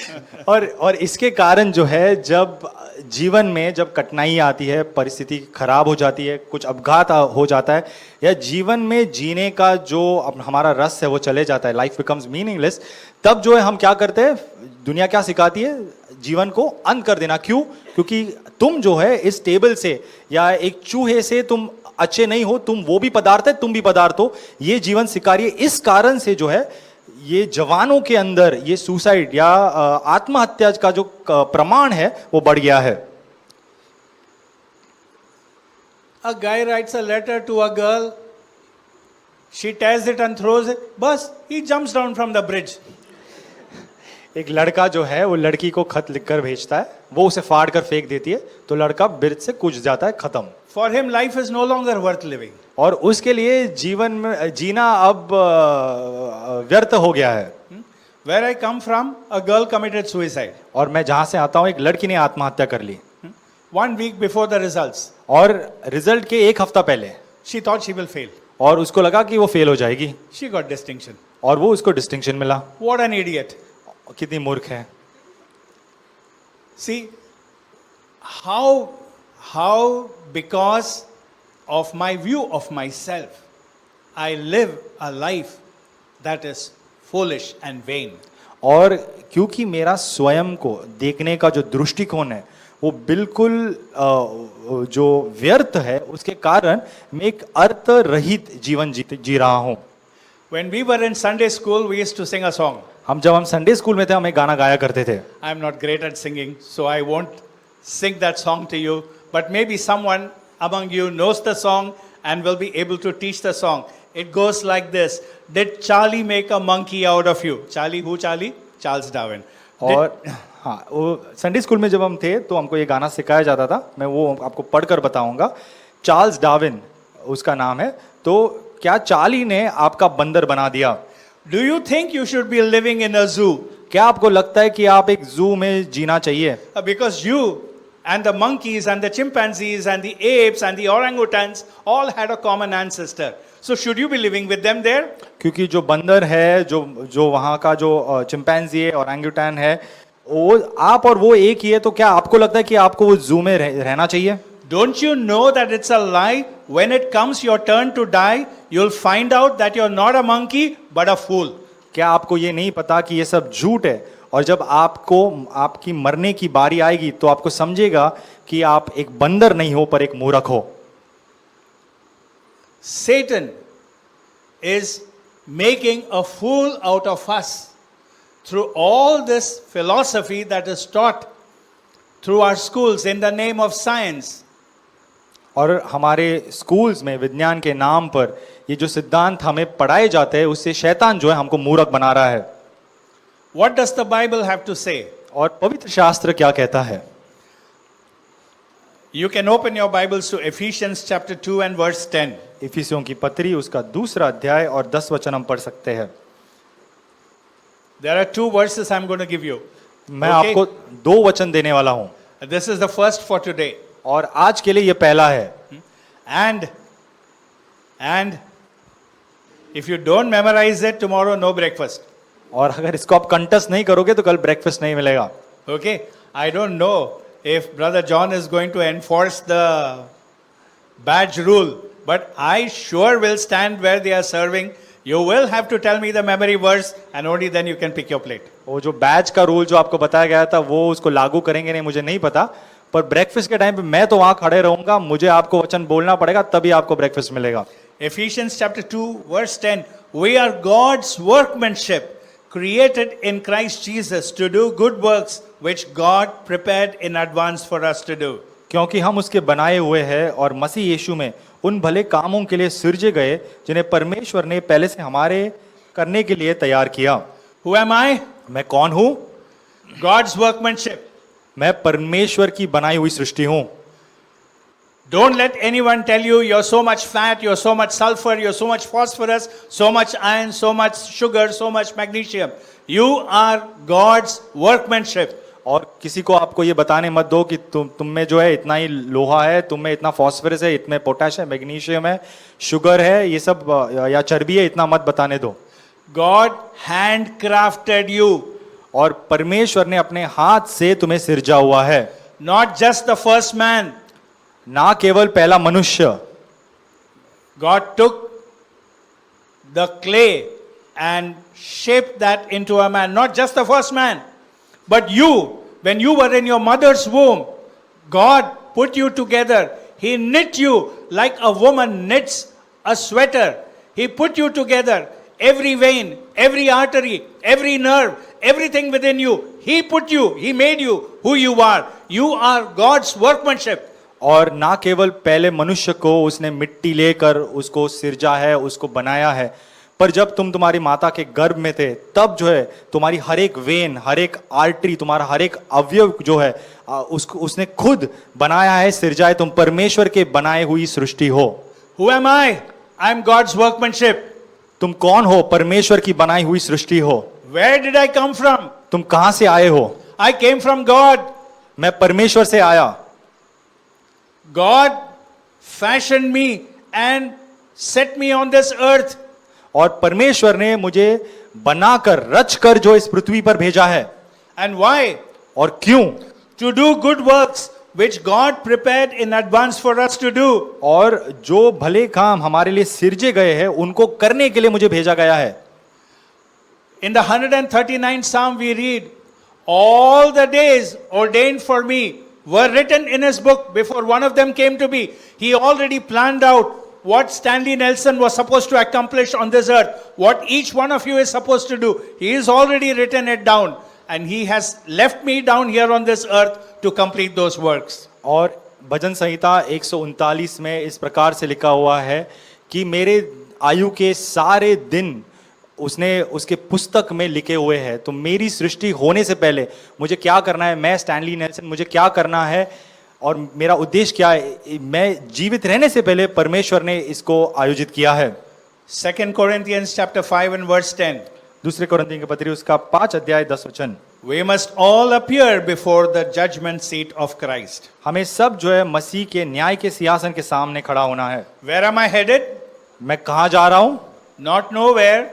और इसके कारण जो है जब जीवन में जब कठिनाई आती है, परिस्थिति खराब हो जाती है, कुछ अपघात हो जाता है, या जीवन में जीने का जो हमारा रस है वो चले जाता है, लाइफ बिकम्स मीनिंगलेस, तब जो है हम क्या करते हैं, दुनिया क्या सिखाती है, जीवन को अंत कर देना। क्यों? क्योंकि तुम जो है इस टेबल से या एक चूहे से तुम अच्छे नहीं हो, तुम वो भी पदार्थ है, तुम भी पदार्थ हो, ये जीवन सिखा रही है। इस कारण से जो है ये जवानों के अंदर ये सुसाइड या आत्महत्या का जो प्रमाण है वो बढ़ गया है।
A guy writes a letter to a girl. She tears it and throws it. Bas, he jumps down from the bridge.
एक लड़का जो है वो लड़की को खत लिखकर भेजता है, वो उसे फाड़ कर फेंक देती है, तो लड़का ब्रिज से कूद जाता है, खत्म।
For him, life is no longer worth living.
और उसके लिए जीवन में जीना अब व्यर्थ हो गया है।
Where I come from, a girl committed suicide.
और मैं जहां से आता हूं, एक लड़की ने आत्महत्या कर ली।
1 week before the results,
और रिजल्ट के 1 हफ्ता पहले,
she thought she will fail.
और उसको लगा कि वो फेल हो जाएगी,
She got distinction.
और वो उसको डिस्टिंक्शन मिला।
What an idiot.
कितनी मूर्ख है।
See, how because of my view of myself, I live a life that is foolish and vain.
और क्योंकि मेरा स्वयं को देखने का जो दृष्टिकोण है वो बिल्कुल जो व्यर्थ है, उसके कारण मैं एक अर्थ रहित जीवन जी रहा हूं।
When we were in Sunday school, we used to sing a song.
जब हम संडे स्कूल में थे, हम एक गाना गाया करते थे।
I am not great at singing, so I won't sing that song to you. But maybe someone among you knows the song and will be able to teach the song. It goes like this. Did Charlie make a monkey out of you? Charlie, who Charlie? Charles Darwin.
और हाँ, वो संडे स्कूल में जब हम थे तो हमको ये गाना सिखाया जाता था, मैं वो आपको पढ़कर बताऊंगा। चार्ल्स डार्विन उसका नाम है। तो क्या चार्ली ने आपका बंदर बना दिया?
Do you think you should be living in a zoo?
क्या आपको लगता है कि आप एक जू में जीना चाहिए?
Because you and the monkeys and the chimpanzees and the apes and the orangutans all had a common ancestor. So should you be living with them there?
क्योंकि जो बंदर है, जो वहाँ का जो चिंपैंजी है, ओरंगुटैन है, वो आप और वो एक ही है, तो क्या आपको लगता है कि आपको वो जू में रहना चाहिए?
Don't you know that it's a lie? When it comes your turn to die, you'll find out that you're not a monkey but a fool.
क्या आपको ये नहीं पता कि ये सब झूठ है, और जब आपको आपकी मरने की बारी आएगी तो आपको समझेगा कि आप एक बंदर नहीं हो पर एक मूर्ख हो।
Satan is making a fool out of us through all this philosophy that is taught through our schools in the name of science.
और हमारे स्कूल्स में विज्ञान के नाम पर ये जो सिद्धांत हमें पढ़ाए जाते हैं, उससे शैतान जो है हमको मूर्ख बना रहा है।
What does the Bible have to say?
और पवित्र शास्त्र क्या कहता है?
You can open your Bibles to Ephesians chapter 2 and verse 10.
इफिसियों की पत्री उसका 2 अध्याय और 10 वचन हम पढ़ सकते हैं।
There are 2 verses I'm going to give you.
मैं
Okay.
आपको 2 वचन देने वाला हूं,
This is the first for today.
और आज के लिए ये पहला है।
And if you don't memorize it, tomorrow no breakfast.
और अगर इसको आप कंठस्थ नहीं करोगे तो कल ब्रेकफास्ट नहीं मिलेगा।
Okay? I don't know if Brother John is going to enforce the badge rule, but I sure will stand where they are serving. You will have to tell me the memory verse, and only then you can pick your plate.
वो जो बैच का रूल जो आपको बताया गया था वो उसको लागू करेंगे नहीं, मुझे नहीं पता, पर ब्रेकफास्ट के टाइम पे मैं तो वहां खड़े रहूंगा, मुझे आपको वचन बोलना पड़ेगा, तभी आपको ब्रेकफास्ट मिलेगा।
Ephesians chapter 2 verse 10. We are God's workmanship, created in Christ Jesus to do good works which God prepared in advance for us to do.
क्योंकि हम उसके बनाए हुए हैं और मसीह यीशु में उन भले कामों के लिए सृजे गए जिन्हें परमेश्वर ने पहले से हमारे करने के लिए तैयार किया।
Who am I?
मैं कौन हूं?
God's workmanship.
मैं परमेश्वर की बनाई हुई सृष्टि हूं।
Don't let anyone tell you you're so much fat, you're so much sulfur, you're so much phosphorus, so much iron, so much sugar, so much magnesium. You are God's workmanship.
और किसी को आपको ये बताने मत दो कि तुम में जो है इतना ही लोहा है, तुम में इतना फॉस्फोरस है, इतने पोटेश है, मैग्नीशियम है, शुगर है, ये सब या चर्बी है, इतना मत बताने दो।
God handcrafted you.
और परमेश्वर ने अपने हाथ से तुम्हें सिरजा हुआ है,
Not just the first man.
ना केवल पहला मनुष्य.
God took the clay and shaped that into a man. Not just the first man, but you, when you were in your mother's womb, God put you together. He knit you like a woman knits a sweater. He put you together. Every vein, every artery, every nerve, everything within you. He put you, He made you who you are. You are God's workmanship.
और ना केवल पहले मनुष्य को उसने मिट्टी लेकर उसको सिरजा है, उसको बनाया है, पर जब तुम तुम्हारी माता के गर्भ में थे तब जो है तुम्हारी हर एक वेन, हर एक आर्टरी, तुम्हारा हर एक अवयव जो है उसको उसने खुद बनाया है, सिरजा है. तुम परमेश्वर के बनाए हुई सृष्टि हो.
Who am I? I am God's workmanship.
तुम कौन हो? परमेश्वर की बनाई हुई सृष्टि हो.
Where did I come from?
तुम कहां से आए हो?
I came from God.
मैं परमेश्वर से आया.
God fashioned me and set me on this earth.
और परमेश्वर ने मुझे बनाकर रचकर जो इस पृथ्वी पर भेजा है.
And why?
और क्यों?
To do good works which God prepared in advance for us to do.
और जो भले काम हमारे लिए सिरजे गए हैं उनको करने के लिए मुझे भेजा गया है.
In the 139th Psalm we read, all the days ordained for me were written in his book before one of them came to be. He already planned out what Stanley Nelson was supposed to accomplish on this earth, what each one of you is supposed to do. He has already written it down and he has left me down here on this earth to complete those works.
और भजन संहिता 139 में इस प्रकार से लिखा हुआ है कि मेरे आयु के सारे दिन उसने उसके पुस्तक में लिखे हुए हैं. तो मेरी सृष्टि होने से पहले मुझे क्या करना है, मैं स्टैनली नेल्सन, मुझे क्या करना है और मेरा उद्देश्य क्या है, मैं जीवित रहने से पहले परमेश्वर ने इसको आयोजित किया है.
2 Corinthians chapter 5 and verse 10.
दूसरे कोरिन्थियों के पत्री उसका 5 अध्याय 10 वचन.
We must all appear before the judgment seat of Christ.
हमें सब जो है मसीह के न्याय के सिंहासन के सामने खड़ा होना है.
Where am I headed?
मैं कहाँ जा रहा हूँ?
Not nowhere.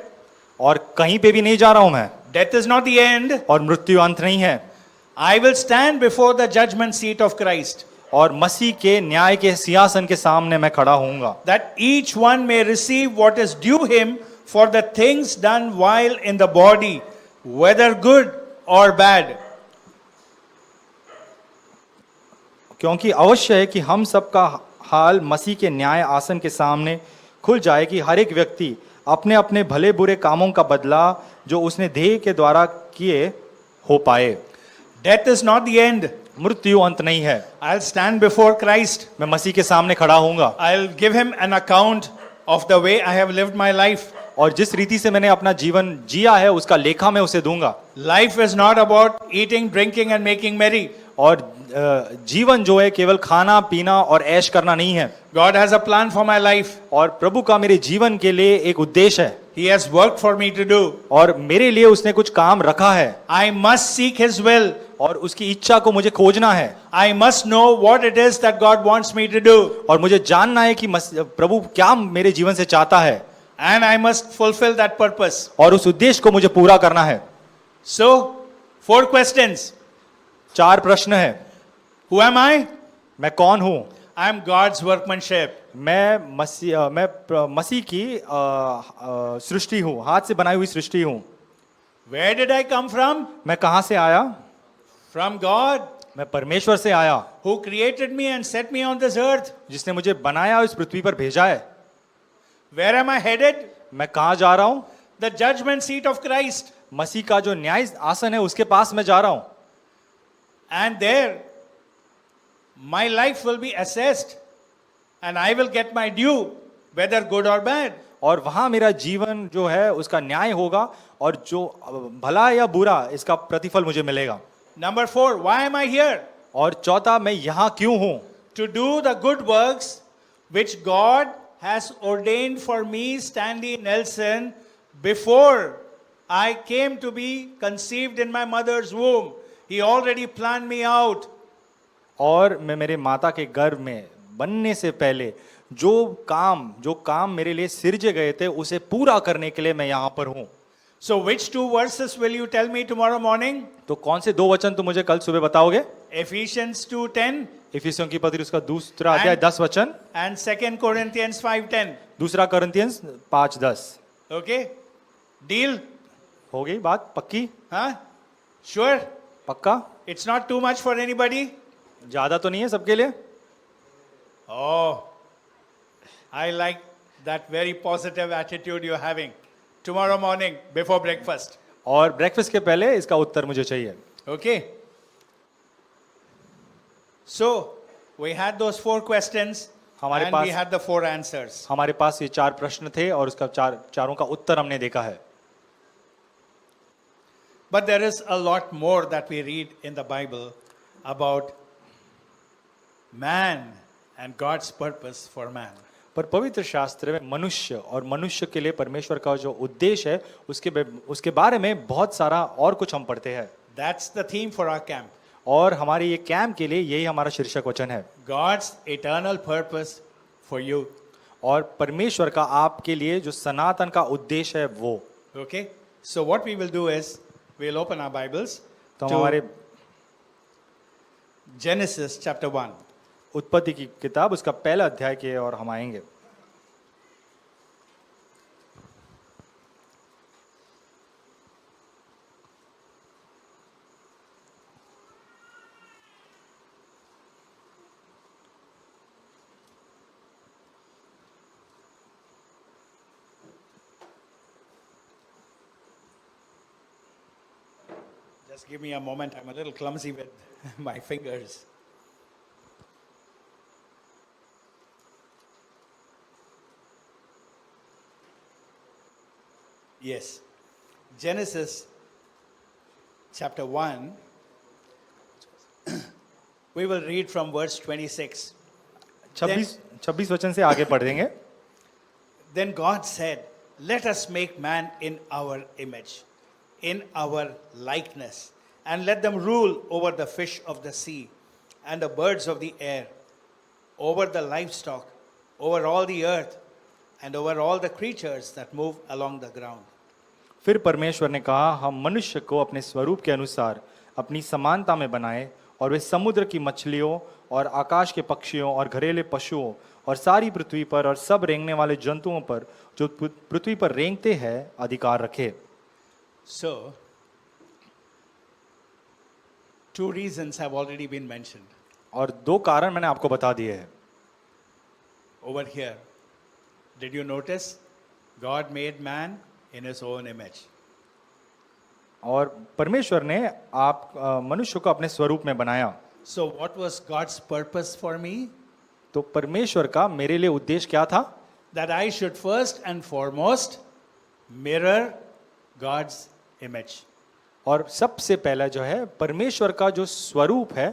और कहीं पे भी नहीं जा रहा हूँ मैं.
Death is not the end.
और मृत्यु अंत नहीं है.
I will stand before the judgment seat of Christ.
और मसीह के न्याय के सिंहासन के सामने मैं खड़ा होऊंगा.
That each one may receive what is due him for the things done while in the body, whether good or bad.
क्योंकि अवश्य है कि हम सबका हाल मसीह के न्याय आसन के सामने खुल जाए कि हर एक व्यक्ति अपने अपने भले बुरे कामों का बदला जो उसने देह के द्वारा किए हो पाए.
Death is not the end.
मृत्यु अंत नहीं है.
I'll stand before Christ.
मैं मसीह के सामने खड़ा होऊंगा.
I'll give him an account of the way I have lived my life.
और जिस रीति से मैंने अपना जीवन जिया है उसका लेखा मैं उसे दूंगा.
Life is not about eating, drinking and making merry.
और जीवन जो है केवल खाना पीना और ऐश करना नहीं है.
God has a plan for my life.
और प्रभु का मेरे जीवन के लिए एक उद्देश्य है.
He has work for me to do.
और मेरे लिए उसने कुछ काम रखा है.
I must seek his will.
और उसकी इच्छा को मुझे खोजना है.
I must know what it is that God wants me to do.
और मुझे जानना है कि प्रभु क्या मेरे जीवन से चाहता है.
And I must fulfill that purpose.
और उस उद्देश्य को मुझे पूरा करना है.
So, 4 questions.
4 प्रश्न है.
Who am I?
मैं कौन हूं?
I am God's workmanship.
मैं मसीह की सृष्टि हूं, हाथ से बनाई हुई सृष्टि हूं.
Where did I come from?
मैं कहां से आया?
From God,
मैं परमेश्वर से आया
who created me and set me on this earth.
जिसने मुझे बनाया और इस पृथ्वी पर भेजा है.
Where am I headed?
मैं कहां जा रहा हूं?
The judgment seat of Christ.
मसीह का जो न्याय आसन है उसके पास मैं जा रहा हूं.
And there, my life will be assessed and I will get my due, whether good or bad.
और वहां मेरा जीवन जो है उसका न्याय होगा और जो भला या बुरा इसका प्रतिफल मुझे मिलेगा.
Number 4, why am I here?
और चौथा, मैं यहां क्यों हूं?
To do the good works which God has ordained for me, Stanley Nelson, before I came to be conceived in my mother's womb. He already planned me out.
और मैं मेरे माता के गर्भ में बनने से पहले जो काम मेरे लिए सिरजे गए थे उसे पूरा करने के लिए मैं यहाँ पर हूँ.
So, which two verses will you tell me tomorrow morning?
तो कौन से 2 वचन तुम मुझे कल सुबह बताओगे?
Ephesians 2:10
इफिसियों की पत्री उसका दूसरा अध्याय 10 वचन,
and 2 Corinthians 5:10.
दूसरा करंथियंस 5:10।
Okay? Deal?
हो गई बात पक्की?
Huh? Sure?
पक्का?
It's not too much for anybody?
ज्यादा तो नहीं है सबके लिए?
Oh, I like that very positive attitude you're having. Tomorrow morning before breakfast.
और ब्रेकफास्ट के पहले इसका उत्तर मुझे चाहिए।
Okay? So, we had those 4 questions
हमारे
and
pass-
we had the 4 answers.
हमारे पास ये 4 प्रश्न थे और उसका चारों का उत्तर हमने देखा है।
But there is a lot more that we read in the Bible about man and God's purpose for man.
पर पवित्र शास्त्र में मनुष्य और मनुष्य के लिए परमेश्वर का जो उद्देश्य है उसके बारे में बहुत सारा और कुछ हम पढ़ते हैं।
That's the theme for our camp.
और हमारे ये कैंप के लिए यही हमारा शीर्षक वचन है।
God's eternal purpose for you.
और परमेश्वर का आपके लिए जो सनातन का उद्देश्य है वो।
Okay? So what we will do is we'll open our Bibles
तो
to
हमारे
Genesis chapter 1.
उत्पत्ति की किताब उसका पहला अध्याय की ओर हम आएंगे।
Just give me a moment. I'm a little clumsy with my fingers. Yes. Genesis chapter 1. We will read from verse 26.
26 वचन से आगे पढ़ देंगे।
Then God said, "Let us make man in our image, in our likeness, and let them rule over the fish of the sea, and the birds of the air, over the livestock, over all the earth, and over all the creatures that move along the ground."
फिर परमेश्वर ने कहा, हम मनुष्य को अपने स्वरूप के अनुसार अपनी समानता में बनाए, और वे समुद्र की मछलियों और आकाश के पक्षियों और घरेलू पशुओं और सारी पृथ्वी पर और सब रेंगने वाले जंतुओं पर जो पृथ्वी पर रेंगते हैं अधिकार रखे।
So, 2 reasons have already been mentioned
और 2 कारण मैंने आपको बता दिए हैं।
over here. Did you notice? God made man in his own image.
और परमेश्वर ने मनुष्य को अपने स्वरूप में बनाया।
So, what was God's purpose for me?
तो परमेश्वर का मेरे लिए उद्देश्य क्या था?
That I should first and foremost mirror God's image.
और सबसे पहला जो है परमेश्वर का जो स्वरूप है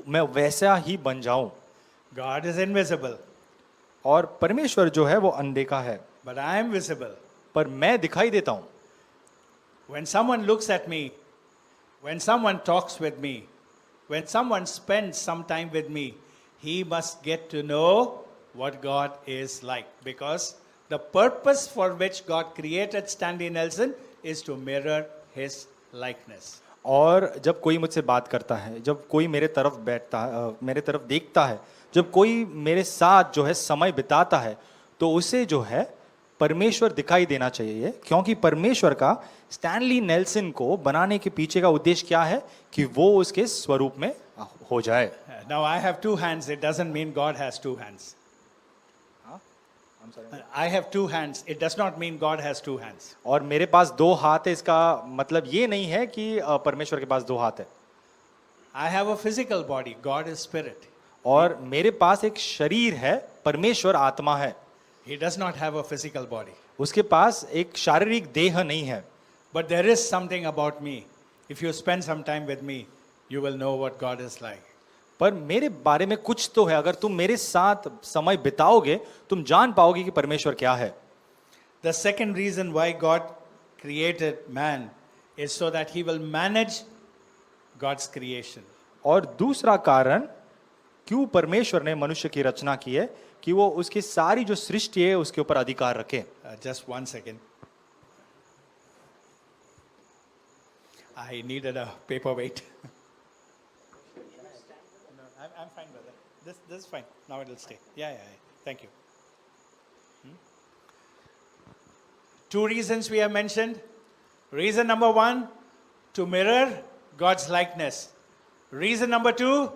मैं वैसा ही बन जाऊं।
God is invisible,
और परमेश्वर जो है वो अनदेखा है,
but I am visible.
पर मैं दिखाई देता हूं।
When someone looks at me, when someone talks with me, when someone spends some time with me, he must get to know what God is like. Because the purpose for which God created Stanley Nelson is to mirror his likeness.
और जब कोई मुझसे बात करता है, जब कोई मेरे तरफ बैठता है, मेरे तरफ देखता है, जब कोई मेरे साथ जो है समय बिताता है, तो उसे जो है परमेश्वर दिखाई देना चाहिए, क्योंकि परमेश्वर का स्टैनली नेल्सन को बनाने के पीछे का उद्देश्य क्या है कि वो उसके स्वरूप में हो जाए।
Now I have 2 hands. It doesn't mean God has 2 hands. I have 2 hands. It does not mean God has 2 hands.
और मेरे पास 2 हाथ है, इसका मतलब ये नहीं है कि परमेश्वर के पास 2 हाथ है।
I have a physical body. God is spirit.
और मेरे पास एक शरीर है, परमेश्वर आत्मा है।
He does not have a physical body.
उसके पास एक शारीरिक देह नहीं है।
But there is something about me. If you spend some time with me, you will know what God is like.
पर मेरे बारे में कुछ तो है, अगर तुम मेरे साथ समय बिताओगे तुम जान पाओगे कि परमेश्वर क्या है।
The second reason why God created man is so that he will manage God's creation.
और दूसरा कारण क्यों परमेश्वर ने मनुष्य की रचना की है कि वो उसकी सारी जो सृष्टि है उसके ऊपर अधिकार रखे।
Just one second. I needed a paperweight. No, I'm fine, brother. This is fine. Now it will stay. Yeah. Thank you. Two reasons we have mentioned. Reason number one, to mirror God's likeness. Reason number two,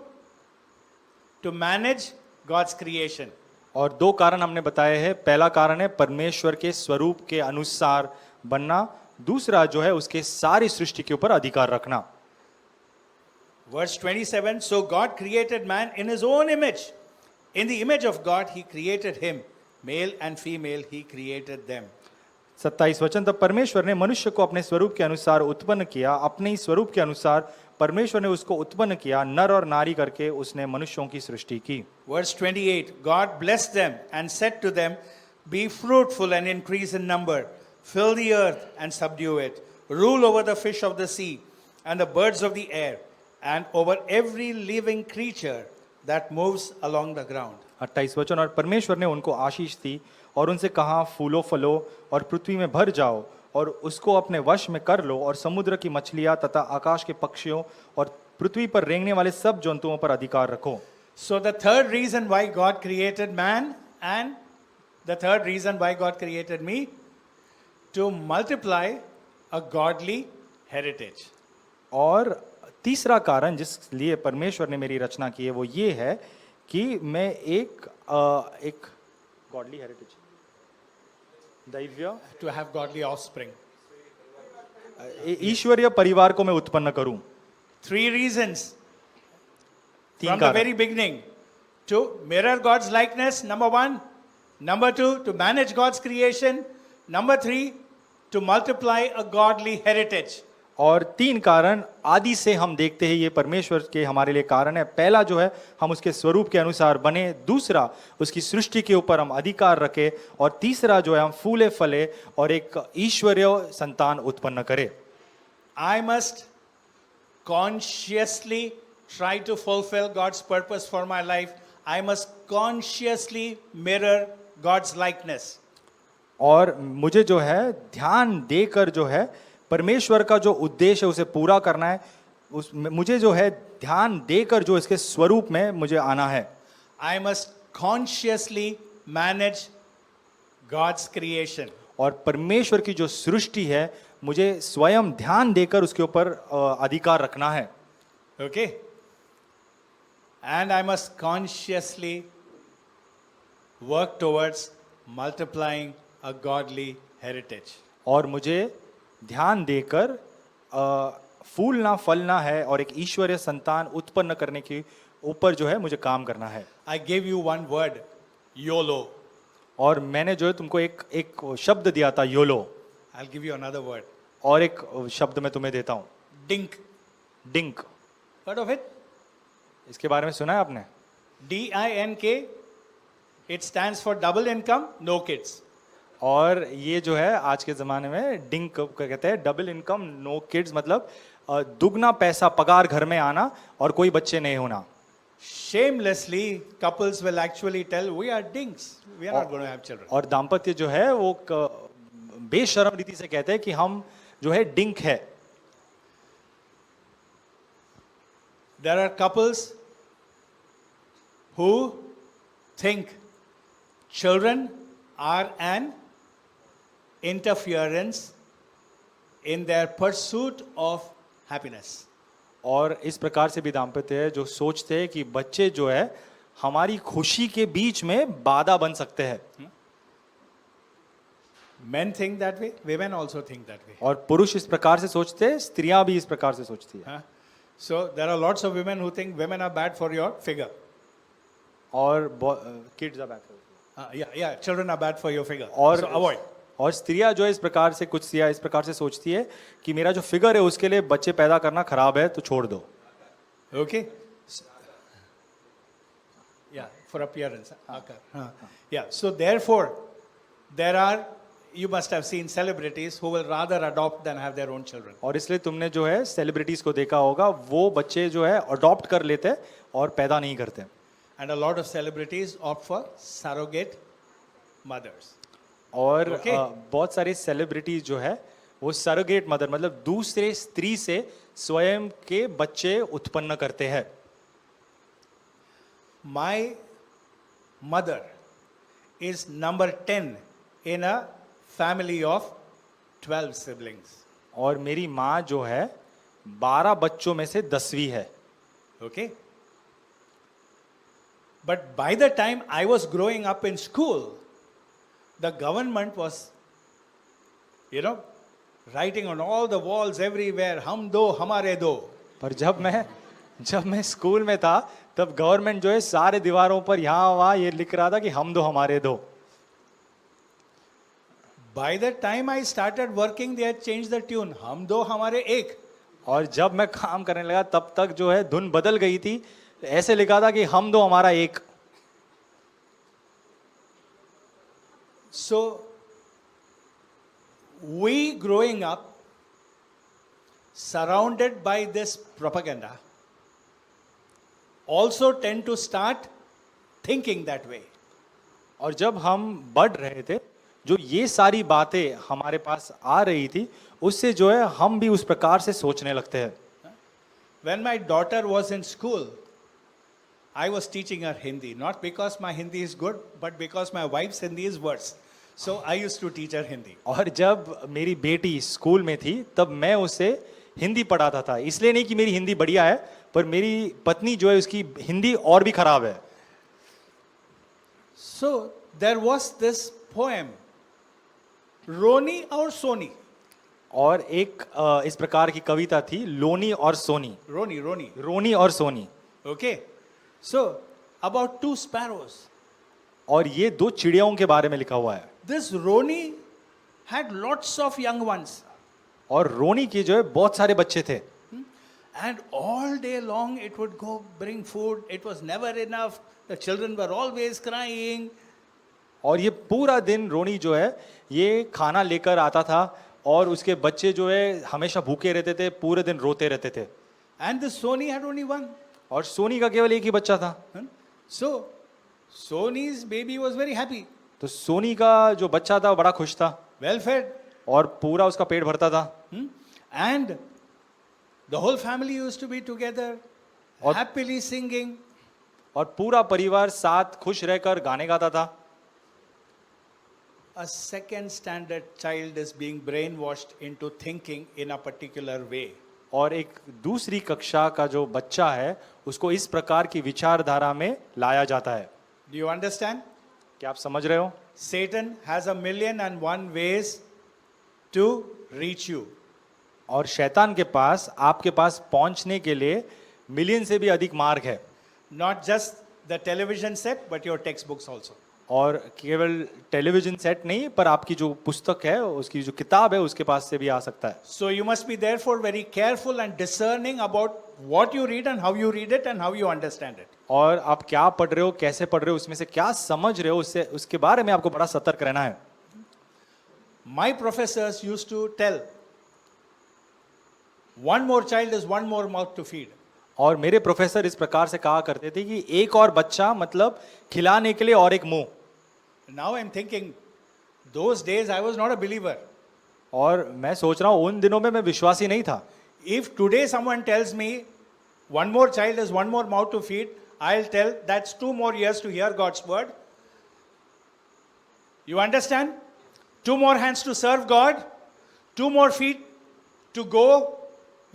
to manage God's creation.
और दो कारण हमने बताए हैं। पहला कारण है परमेश्वर के स्वरूप के अनुसार बनना, दूसरा जो है उसके सारी सृष्टि के ऊपर अधिकार रखना।
Verse 27, so God created man in his own image. In the image of God he created him. Male and female he created them.
27 वचन, तब परमेश्वर ने मनुष्य को अपने स्वरूप के अनुसार उत्पन्न किया, अपने ही स्वरूप के अनुसार परमेश्वर ने उसको उत्पन्न किया, नर और नारी करके उसने मनुष्यों की सृष्टि की।
Verse 28, God blessed them and said to them, be fruitful and increase in number, fill the earth and subdue it, rule over the fish of the sea and the birds of the air, and over every living creature that moves along the ground.
28 वचन, और परमेश्वर ने उनको आशीष दी और उनसे कहा, फूलो फलो और पृथ्वी में भर जाओ और उसको अपने वश में कर लो, और समुद्र की मछलियां तथा आकाश के पक्षियों और पृथ्वी पर रेंगने वाले सब जंतुओं पर अधिकार रखो।
So the third reason why God created man, and the third reason why God created me, to multiply a godly heritage.
और तीसरा कारण जिस लिए परमेश्वर ने मेरी रचना की है वो ये है कि मैं एक गॉडली हेरिटेज, दैव्य,
To have godly offspring.
ईश्वरीय परिवार को मैं उत्पन्न करूं।
Three reasons.
तीन
From the
कारण।
very beginning. To mirror God's likeness, number one. Number two, to manage God's creation. Number three, to multiply a godly heritage.
और तीन कारण आदि से हम देखते हैं ये परमेश्वर के हमारे लिए कारण है। पहला जो है हम उसके स्वरूप के अनुसार बने, दूसरा उसकी सृष्टि के ऊपर हम अधिकार रखें, और तीसरा जो है हम फूले फले और एक ईश्वरीय संतान उत्पन्न करें।
I must consciously try to fulfill God's purpose for my life. I must consciously mirror God's likeness.
और मुझे जो है ध्यान देकर जो है परमेश्वर का जो उद्देश्य है उसे पूरा करना है। मुझे जो है ध्यान देकर जो इसके स्वरूप में मुझे आना है।
I must consciously manage God's creation.
और परमेश्वर की जो सृष्टि है मुझे स्वयं ध्यान देकर उसके ऊपर अधिकार रखना है।
Okay? And I must consciously work towards multiplying a godly heritage.
और मुझे ध्यान देकर फूलना फलना है और एक ईश्वरीय संतान उत्पन्न करने के ऊपर जो है मुझे काम करना है।
I gave you one word, YOLO.
और मैंने जो है तुमको एक शब्द दिया था, YOLO.
I'll give you another word,
और एक शब्द मैं तुम्हें देता हूँ,
DINK.
Drink.
Heard of it?
इसके बारे में सुना है आपने?
DINK. It stands for double income, no kids.
और ये जो है आज के ज़माने में डिंक कहते हैं, डबल इनकम नो किड्स, मतलब दुगना पैसा पगार घर में आना और कोई बच्चे नहीं होना।
Shamelessly, couples will actually tell, we are dinks. We are not going to have children.
और दाम्पत्य जो है वो बेशर्म रीति से कहते हैं कि हम जो है डिंक है।
There are couples who think children are an interference in their pursuit of happiness.
और इस प्रकार से भी दाम्पत्य है जो सोचते हैं कि बच्चे जो है हमारी खुशी के बीच में बाधा बन सकते हैं।
Men think that way, women also think that way.
और पुरुष इस प्रकार से सोचते हैं, स्त्रियां भी इस प्रकार से सोचती है।
Huh? So there are lots of women who think women are bad for your figure.
और kids are bad.
Yeah, children are bad for your figure.
और
So avoid.
और स्त्रियां जो है इस प्रकार से, कुछ स्त्रियां इस प्रकार से सोचती है कि मेरा जो फिगर है उसके लिए बच्चे पैदा करना खराब है तो छोड़ दो।
Okay. Yeah, for appearance. Okay. Yeah. So therefore, there are, you must have seen celebrities who will rather adopt than have their own children.
और इसलिए तुमने जो है सेलिब्रिटीज को देखा होगा, वो बच्चे जो है अडॉप्ट कर लेते हैं और पैदा नहीं करते।
And a lot of celebrities opt for surrogate mothers.
और
Okay.
बहुत सारी सेलिब्रिटीज जो है वो सरोगेट मदर, मतलब दूसरे स्त्री से स्वयं के बच्चे उत्पन्न करते हैं।
My mother is number 10 in a family of 12 siblings.
और मेरी माँ जो है 12 बच्चों में से 10वीं है।
Okay? But by the time I was growing up in school, the government was, writing on all the walls everywhere, hum do, hamare do.
पर जब मैं स्कूल में था तब गवर्नमेंट जो है सारे दीवारों पर यहाँ वहाँ ये लिख रहा था कि हम दो हमारे दो।
By the time I started working, they had changed the tune. Hum do, hamare ek.
और जब मैं काम करने लगा तब तक जो है धुन बदल गई थी, ऐसे लिखा था कि हम दो हमारा एक।
So, we growing up, surrounded by this propaganda, also tend to start thinking that way.
और जब हम बढ़ रहे थे, जो ये सारी बातें हमारे पास आ रही थी, उससे जो है हम भी उस प्रकार से सोचने लगते हैं।
When my daughter was in school, I was teaching her Hindi, not because my Hindi is good, but because my wife's Hindi is worse. So I used to teach her Hindi.
और जब मेरी बेटी स्कूल में थी तब मैं उसे हिंदी पढ़ाता था, इसलिए नहीं कि मेरी हिंदी बढ़िया है, पर मेरी पत्नी जो है उसकी हिंदी और भी खराब है।
So there was this poem, Roni और सोनी।
और एक इस प्रकार की कविता थी, लोनी और सोनी। रोनी और Soni.
Okay. So about two sparrows.
और ये दो चिड़ियों के बारे में लिखा हुआ है।
This Roni had lots of young ones.
और रोनी के जो है बहुत सारे बच्चे थे।
And all day long it would go bring food. It was never enough. The children were always crying.
और ये पूरा दिन रोनी जो है ये खाना लेकर आता था और उसके बच्चे जो है हमेशा भूखे रहते थे, पूरे दिन रोते रहते थे।
And this Soni had only one.
और सोनी का केवल एक ही बच्चा था।
So Soni's baby was very happy,
तो सोनी का जो बच्चा था वो बड़ा खुश था
well fed.
और पूरा उसका पेट भरता था।
And the whole family used to be together,
और-
happily singing.
और पूरा परिवार साथ खुश रहकर गाने गाता था।
A second standard child is being brainwashed into thinking in a particular way.
और एक दूसरी कक्षा का जो बच्चा है उसको इस प्रकार की विचारधारा में लाया जाता है।
Do you understand?
क्या आप समझ रहे हो?
Satan has 1,000,001 ways to reach you.
और शैतान के पास आपके पास पहुंचने के लिए मिलियन से भी अधिक मार्ग है।
Not just the television set, but your textbooks also.
और केवल टेलीविजन सेट नहीं, पर आपकी जो पुस्तक है, उसकी जो किताब है, उसके पास से भी आ सकता है।
So you must be therefore very careful and discerning about what you read and how you read it and how you understand it.
और आप क्या पढ़ रहे हो, कैसे पढ़ रहे हो, उसमें से क्या समझ रहे हो, उससे उसके बारे में आपको बड़ा सतर्क रहना है।
My professors used to tell, one more child is one more mouth to feed.
और मेरे प्रोफेसर इस प्रकार से कहा करते थे कि एक और बच्चा मतलब खिलाने के लिए और एक मुंह।
Now I'm thinking, those days I was not a believer.
और मैं सोच रहा हूँ उन दिनों में मैं विश्वासी नहीं था।
If today someone tells me, one more child is one more mouth to feed, I'll tell that's 2 more years to hear God's word. You understand? 2 more hands to serve God, 2 more feet to go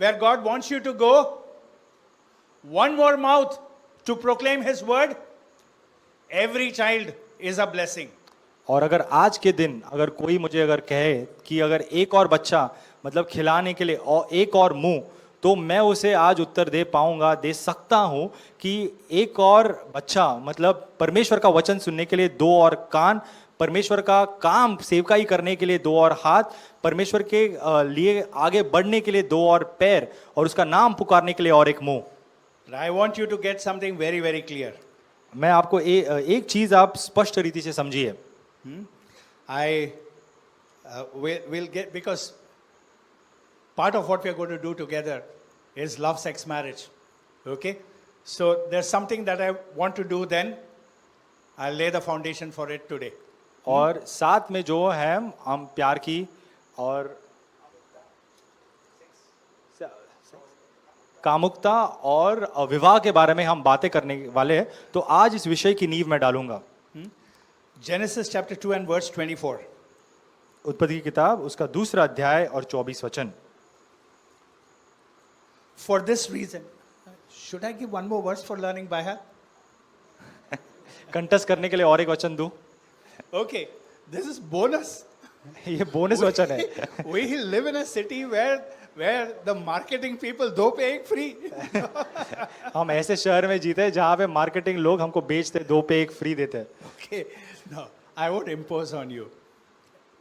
where God wants you to go, 1 more mouth to proclaim His word. Every child is a blessing.
और अगर आज के दिन अगर कोई मुझे अगर कहे कि अगर एक और बच्चा मतलब खिलाने के लिए और एक और मुंह, तो मैं उसे आज उत्तर दे पाऊंगा, दे सकता हूं कि एक और बच्चा मतलब परमेश्वर का वचन सुनने के लिए 2 और कान, परमेश्वर का काम सेवकाई करने के लिए 2 और हाथ, परमेश्वर के लिए आगे बढ़ने के लिए 2 और पैर, और उसका नाम पुकारने के लिए और एक मुंह।
I want you to get something very, very clear.
मैं आपको एक चीज आप स्पष्ट रीति से समझिए।
I will get, because part of what we are going to do together is love, sex, marriage. Okay? So there's something that I want to do then. I'll lay the foundation for it today.
और साथ में जो है हम प्यार की और कामुकता और विवाह के बारे में हम बातें करने वाले हैं, तो आज इस विषय की नींव मैं डालूंगा।
Genesis chapter 2 and verse 24.
उत्पत्ति की किताब उसका दूसरा अध्याय और 24 वचन।
For this reason, should I give one more verse for learning by heart?
कंटस करने के लिए और एक वचन दूं?
Okay, this is bonus.
ये बोनस वचन है।
We live in a city where the marketing people दो पे एक free.
हम ऐसे शहर में जीते हैं जहाँ पे मार्केटिंग लोग हमको बेचते, 2 पे 1 फ्री देते हैं।
Okay, no, I won't impose on you.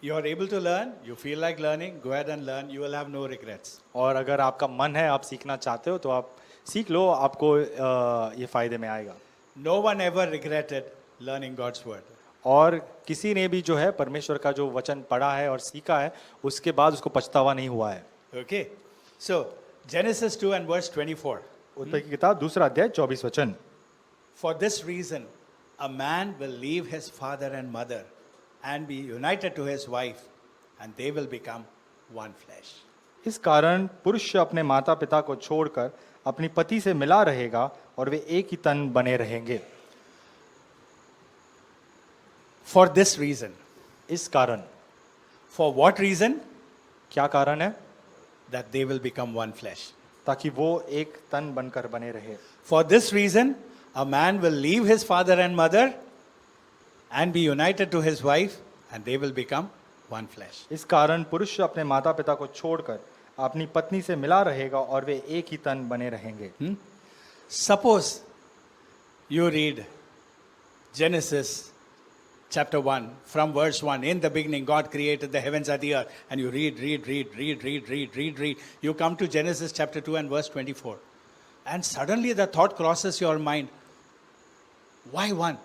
You are able to learn, you feel like learning, go ahead and learn, you will have no regrets.
और अगर आपका मन है, आप सीखना चाहते हो, तो आप सीख लो, आपको ये फायदे में आएगा।
No one ever regretted learning God's word.
और किसी ने भी जो है परमेश्वर का जो वचन पढ़ा है और सीखा है, उसके बाद उसको पछतावा नहीं हुआ है।
Okay, so Genesis 2 and verse 24.
उत्पत्ति की किताब दूसरा अध्याय 24 वचन।
For this reason, a man will leave his father and mother and be united to his wife, and they will become one flesh.
इस कारण पुरुष अपने माता पिता को छोड़कर अपनी पति से मिला रहेगा और वे एक ही तन बने रहेंगे।
For this reason.
इस कारण।
For what reason?
क्या कारण है?
That they will become one flesh.
ताकि वो एक तन बनकर बने रहे।
For this reason, a man will leave his father and mother and be united to his wife, and they will become one flesh.
इस कारण पुरुष अपने माता पिता को छोड़कर अपनी पत्नी से मिला रहेगा और वे एक ही तन बने रहेंगे।
Suppose you read Genesis chapter 1 from verse 1. In the beginning God created the heavens and the earth. And you read. You come to Genesis chapter 2 and verse 24. And suddenly the thought crosses your mind. Why one?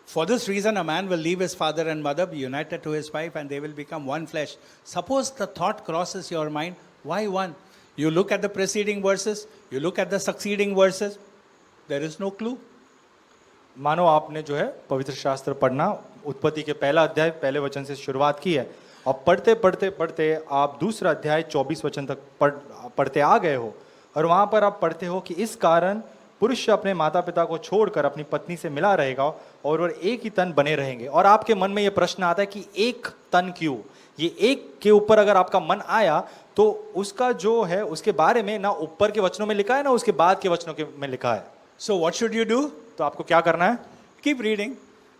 For this reason a man will leave his father and mother, be united to his wife, and they will become one flesh. Suppose the thought crosses your mind. Why one? You look at the preceding verses. You look at the succeeding verses. There is no clue.
मानो आपने जो है पवित्र शास्त्र पढ़ना, उत्पत्ति के पहला अध्याय पहले वचन से शुरुआत की है, और पढ़ते आप दूसरा अध्याय 24 वचन तक पढ़ते आ गए हो, और वहां पर आप पढ़ते हो कि इस कारण पुरुष अपने माता पिता को छोड़कर अपनी पत्नी से मिला रहेगा और वो एक ही तन बने रहेंगे। और आपके मन में ये प्रश्न आता है कि एक तन क्यों? ये एक के ऊपर अगर आपका मन आया तो उसका जो है उसके बारे में ना ऊपर के वचनों में लिखा है ना उसके बाद के वचनों में लिखा है।
So what should you do?
तो आपको क्या करना है?
Keep reading.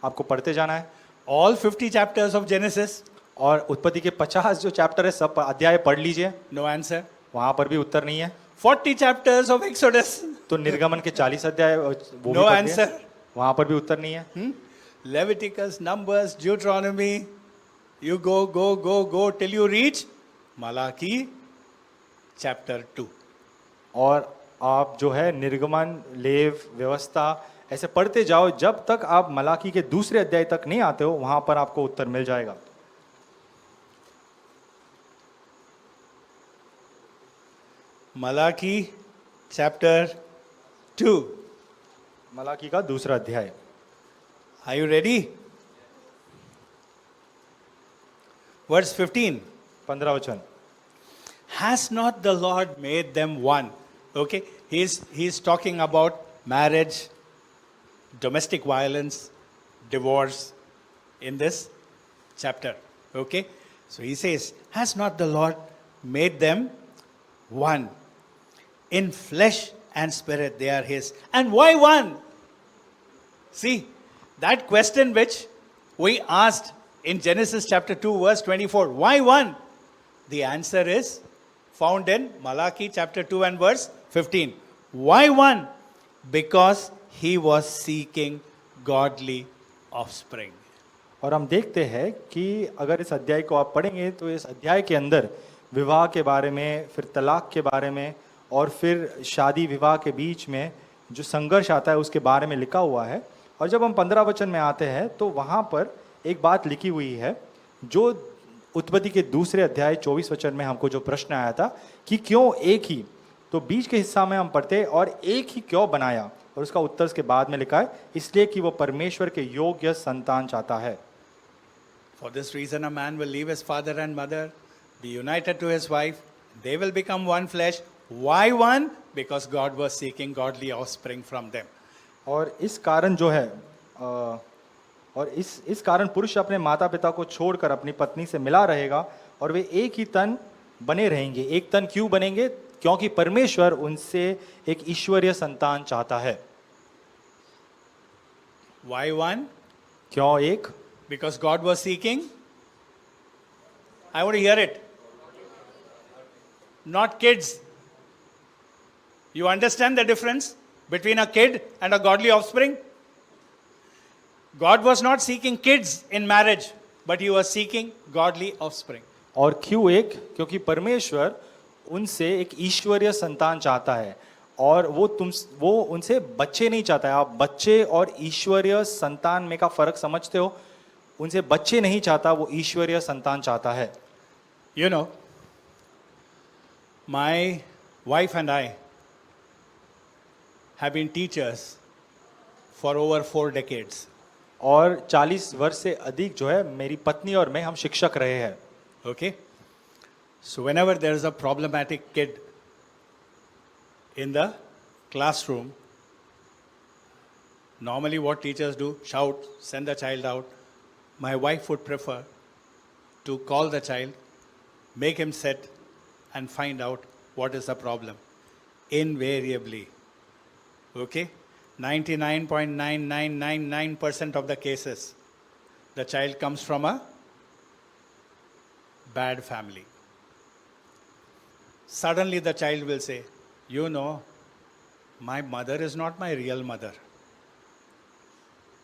आपको पढ़ते जाना है।
All 50 chapters of Genesis.
और उत्पत्ति के 50 जो चैप्टर है सब अध्याय पढ़ लीजिए।
No answer.
वहां पर भी उत्तर नहीं है।
40 chapters of Exodus.
तो निर्गमन के 40 अध्याय वो भी
No
पढ़ लिए।
answer.
वहां पर भी उत्तर नहीं है।
Leviticus, Numbers, Deuteronomy. You go till you reach Malachi chapter 2.
और आप जो है निर्गमन, लेव, व्यवस्था ऐसे पढ़ते जाओ जब तक आप मलाकी के दूसरे अध्याय तक नहीं आते हो, वहां पर आपको उत्तर मिल जाएगा।
Malachi chapter 2.
मलाकी का दूसरा अध्याय।
Are you ready? Verse 15.
15 वचन।
Has not the Lord made them one? Okay, he's talking about marriage, domestic violence, divorce in this chapter. Okay, so he says, has not the Lord made them one? In flesh and spirit they are his. And why one? See, that question which we asked in Genesis chapter 2 verse 24, why one? The answer is found in Malachi chapter 2 and verse 15. Why one? Because he was seeking godly offspring.
और हम देखते हैं कि अगर इस अध्याय को आप पढ़ेंगे तो इस अध्याय के अंदर विवाह के बारे में, फिर तलाक के बारे में और फिर शादी विवाह के बीच में जो संघर्ष आता है उसके बारे में लिखा हुआ है। और जब हम 15 वचन में आते हैं तो वहाँ पर एक बात लिखी हुई है जो उत्पत्ति के दूसरे अध्याय 24 वचन में हमको जो प्रश्न आया था कि क्यों एक ही, तो बीच के हिस्सा में हम पढ़ते और एक ही क्यों बनाया, और उसका उत्तर उसके बाद में लिखा है इसलिए कि वो परमेश्वर के योग्य संतान चाहता है।
For this reason a man will leave his father and mother, be united to his wife, They will become one flesh. Why one? Because God was seeking godly offspring from them.
और इस कारण जो है और इस कारण पुरुष अपने माता पिता को छोड़कर अपनी पत्नी से मिला रहेगा और वे एक ही तन बने रहेंगे। एक तन क्यों बनेंगे? क्योंकि परमेश्वर उनसे एक ईश्वरीय संतान चाहता है।
Why one?
क्यों एक?
Because God was seeking. I want to hear it. Not kids. You understand the difference between a kid and a godly offspring? God was not seeking kids in marriage, but he was seeking godly offspring.
और क्यों एक? क्योंकि परमेश्वर उनसे एक ईश्वरीय संतान चाहता है और वो उनसे बच्चे नहीं चाहता है। आप बच्चे और ईश्वरीय संतान में का फर्क समझते हो? उनसे बच्चे नहीं चाहता, वो ईश्वरीय संतान चाहता है।
You know, my wife and I have been teachers for over 4 decades.
और 40 वर्ष से अधिक जो है मेरी पत्नी और मैं हम शिक्षक रहे हैं।
Okay? So whenever there is a problematic kid in the classroom, normally what teachers do, shout, send the child out. My wife would prefer to call the child, make him sit, and find out what is the problem. Invariably. Okay? 99.9999% of the cases, the child comes from a bad family. Suddenly the child will say, you know, my mother is not my real mother.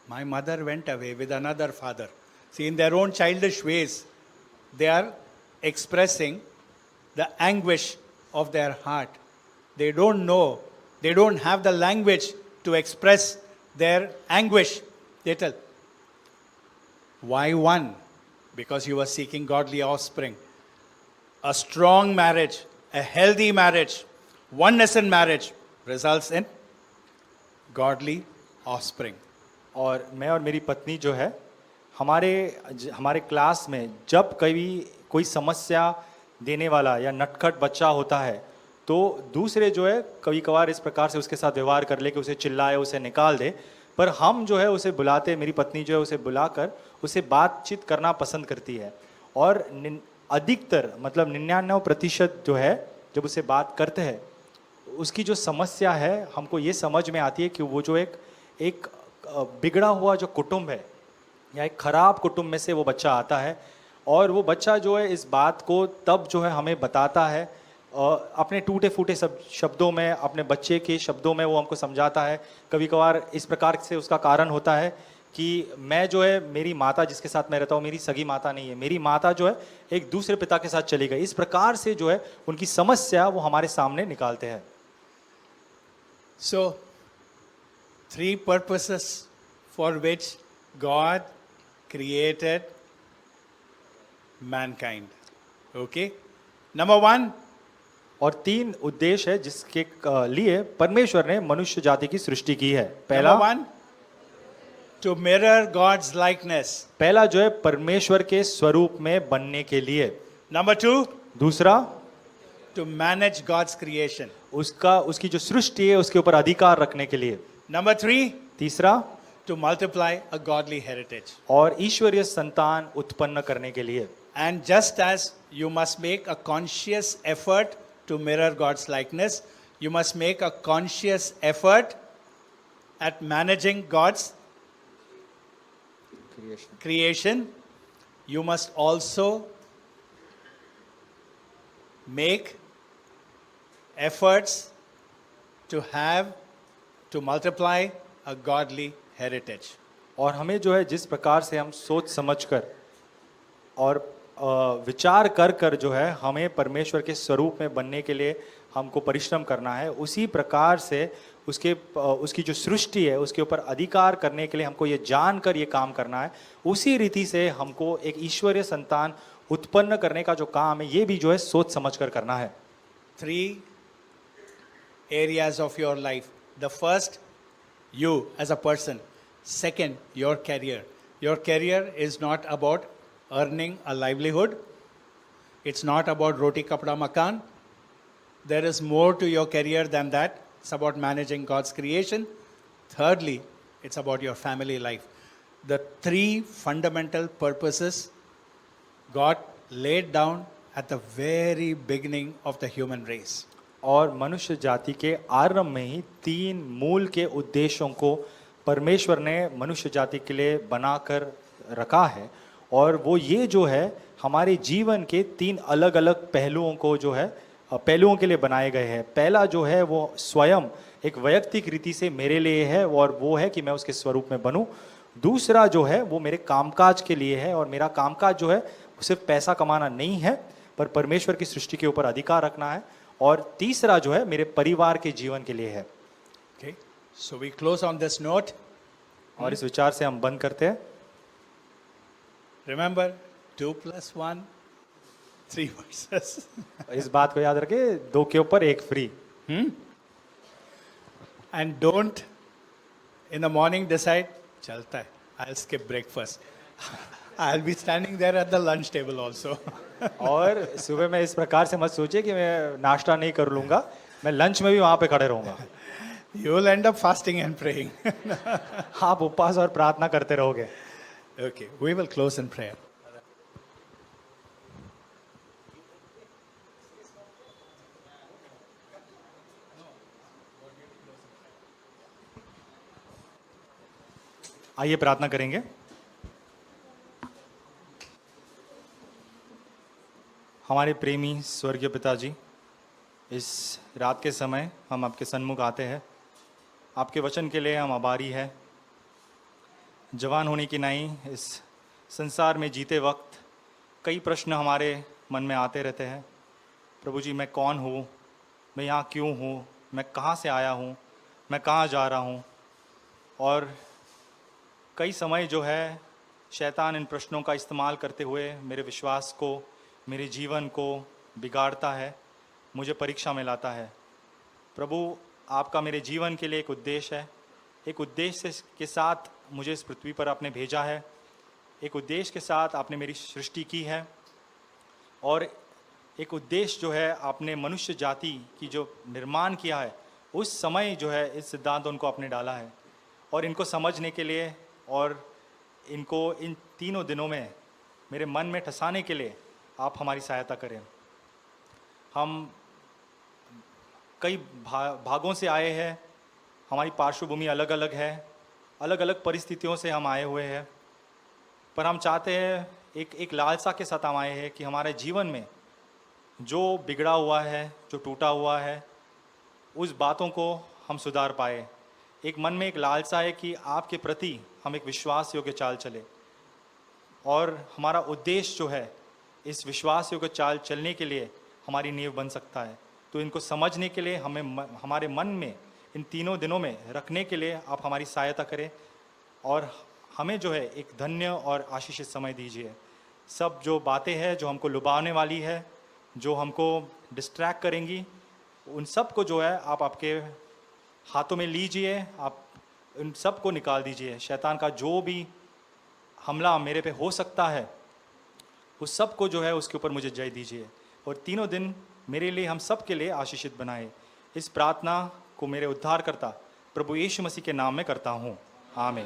My mother went away with another father. See, in their own childish ways, they are expressing the anguish of their heart. They don't know, they don't have the language to express their anguish. They tell, why one? Because you were seeking godly offspring. A strong marriage, a healthy marriage, oneness in marriage results in godly offspring.
और मैं और मेरी पत्नी जो है हमारे क्लास में जब कभी कोई समस्या देने वाला या नटखट बच्चा होता है तो दूसरे जो है कभी कभार इस प्रकार से उसके साथ व्यवहार कर ले कि उसे चिल्लाए, उसे निकाल दे, पर हम जो है उसे बुलाते, मेरी पत्नी जो है उसे बुलाकर उसे बातचीत करना पसंद करती है। और अधिकतर मतलब 99% जो है जब उसे बात करते हैं उसकी जो समस्या है हमको ये समझ में आती है कि वो जो एक बिगड़ा हुआ जो कुटुंब है या एक खराब कुटुंब में से वो बच्चा आता है और वो बच्चा जो है इस बात को तब जो है हमें बताता है अपने टूटे फूटे शब्दों में, अपने बच्चे के शब्दों में वो हमको समझाता है। कभी कभार इस प्रकार से उसका कारण होता है कि मैं जो है मेरी माता जिसके साथ मैं रहता हूँ मेरी सगी माता नहीं है, मेरी माता जो है एक दूसरे पिता के साथ चली गई। इस प्रकार से जो है उनकी समस्या वो हमारे सामने निकालते हैं।
So, 3 purposes for which God created mankind. Okay? Number 1,
और 3 उद्देश्य है जिसके लिए परमेश्वर ने मनुष्य जाति की सृष्टि की है। पहला
Number 1, to mirror God's likeness.
पहला जो है परमेश्वर के स्वरूप में बनने के लिए।
Number 2,
दूसरा
to manage God's creation.
उसकी जो सृष्टि है उसके ऊपर अधिकार रखने के लिए।
Number 3,
तीसरा
to multiply a godly heritage.
और ईश्वरीय संतान उत्पन्न करने के लिए।
And just as you must make a conscious effort to mirror God's likeness, you must make a conscious effort at managing God's creation. You must also make efforts to multiply a godly heritage.
और हमें जो है जिस प्रकार से हम सोच समझकर और विचार कर जो है हमें परमेश्वर के स्वरूप में बनने के लिए हमको परिश्रम करना है, उसी प्रकार से उसकी जो सृष्टि है उसके ऊपर अधिकार करने के लिए हमको ये जानकर ये काम करना है। उसी रीति से हमको एक ईश्वरीय संतान उत्पन्न करने का जो काम है ये भी जो है सोच समझकर करना है।
3 areas of your life. The first, you as a person. Second, your career. Your career is not about earning a livelihood. It's not about roti kapda makan. There is more to your career than that. It's about managing God's creation. Thirdly, it's about your family life. The three fundamental purposes God laid down at the very beginning of the human race.
और मनुष्य जाति के आरंभ में ही 3 मूल के उद्देश्यों को परमेश्वर ने मनुष्य जाति के लिए बनाकर रखा है, और वो ये जो है हमारे जीवन के 3 अलग अलग पहलुओं को जो है पहलुओं के लिए बनाए गए हैं। पहला जो है वो स्वयं एक वैयक्तिक रीति से मेरे लिए है, और वो है कि मैं उसके स्वरूप में बनूं। दूसरा जो है वो मेरे कामकाज के लिए है, और मेरा कामकाज जो है सिर्फ पैसा कमाना नहीं है पर परमेश्वर की सृष्टि के ऊपर अधिकार रखना है। और तीसरा जो है मेरे परिवार के जीवन के लिए है।
Okay? So we close on this note.
और इस विचार से हम बंद करते हैं।
Remember, 2 + 1, 3 verses.
इस बात को याद रखें, 2 के ऊपर 1 free.
And don't in the morning decide, chalta hai, I'll skip breakfast. I'll be standing there at the lunch table also.
और सुबह में इस प्रकार से मत सोचिए कि मैं नाश्ता नहीं कर लूंगा, मैं लंच में भी वहां पे खड़े रहूंगा।
You will end up fasting and praying.
आप उपवास और प्रार्थना करते रहोगे।
Okay, we will close in prayer.
आइए प्रार्थना करेंगे। हमारे प्रेमी स्वर्गीय पिताजी, इस रात के समय हम आपके सन्मुख आते हैं। आपके वचन के लिए हम आभारी हैं। जवान होने की नहीं, इस संसार में जीते वक्त कई प्रश्न हमारे मन में आते रहते हैं। प्रभु जी, मैं कौन हूँ, मैं यहाँ क्यों हूँ, मैं कहाँ से आया हूँ, मैं कहाँ जा रहा हूँ। और कई समय जो है शैतान इन प्रश्नों का इस्तेमाल करते हुए मेरे विश्वास को, मेरे जीवन को बिगाड़ता है, मुझे परीक्षा में लाता है। प्रभु, आपका मेरे जीवन के लिए एक उद्देश्य है। एक उद्देश्य के साथ मुझे इस पृथ्वी पर आपने भेजा है। एक उद्देश्य के साथ आपने मेरी सृष्टि की है, और एक उद्देश्य जो है आपने मनुष्य जाति की जो निर्माण किया है, उस समय जो है इस सिद्धांतों को आपने डाला है। और इनको समझने के लिए और इनको इन तीनों दिनों में मेरे मन में ठसाने के लिए आप हमारी सहायता करें। हम कई भागों से आए हैं, हमारी पार्श्वभूमि अलग अलग है, अलग अलग परिस्थितियों से हम आए हुए हैं, पर हम चाहते हैं एक लालसा के साथ हम आए हैं कि हमारे जीवन में जो बिगड़ा हुआ है, जो टूटा हुआ है, उस बातों को हम सुधार पाए। एक मन में एक लालसा है कि आपके प्रति हम एक विश्वास योग्य चाल चले, और हमारा उद्देश्य जो है इस विश्वास योग्य चाल चलने के लिए हमारी नींव बन सकता है। तो इनको समझने के लिए हमें हमारे मन में इन तीनों दिनों में रखने के लिए आप हमारी सहायता करें, और हमें जो है एक धन्य और आशीषित समय दीजिए। सब जो बातें हैं जो हमको लुभाने वाली है, जो हमको डिस्ट्रैक्ट करेंगी, उन सब को जो है आप आपके हाथों में लीजिए, आप उन सब को निकाल दीजिए। शैतान का जो भी हमला मेरे पे हो सकता है, उस सब को जो है उसके ऊपर मुझे जय दीजिए, और तीनों दिन मेरे लिए, हम सब के लिए आशीषित बनाए। इस प्रार्थना को मेरे उद्धारकर्ता प्रभु यीशु मसीह के नाम में करता हूँ, आमीन।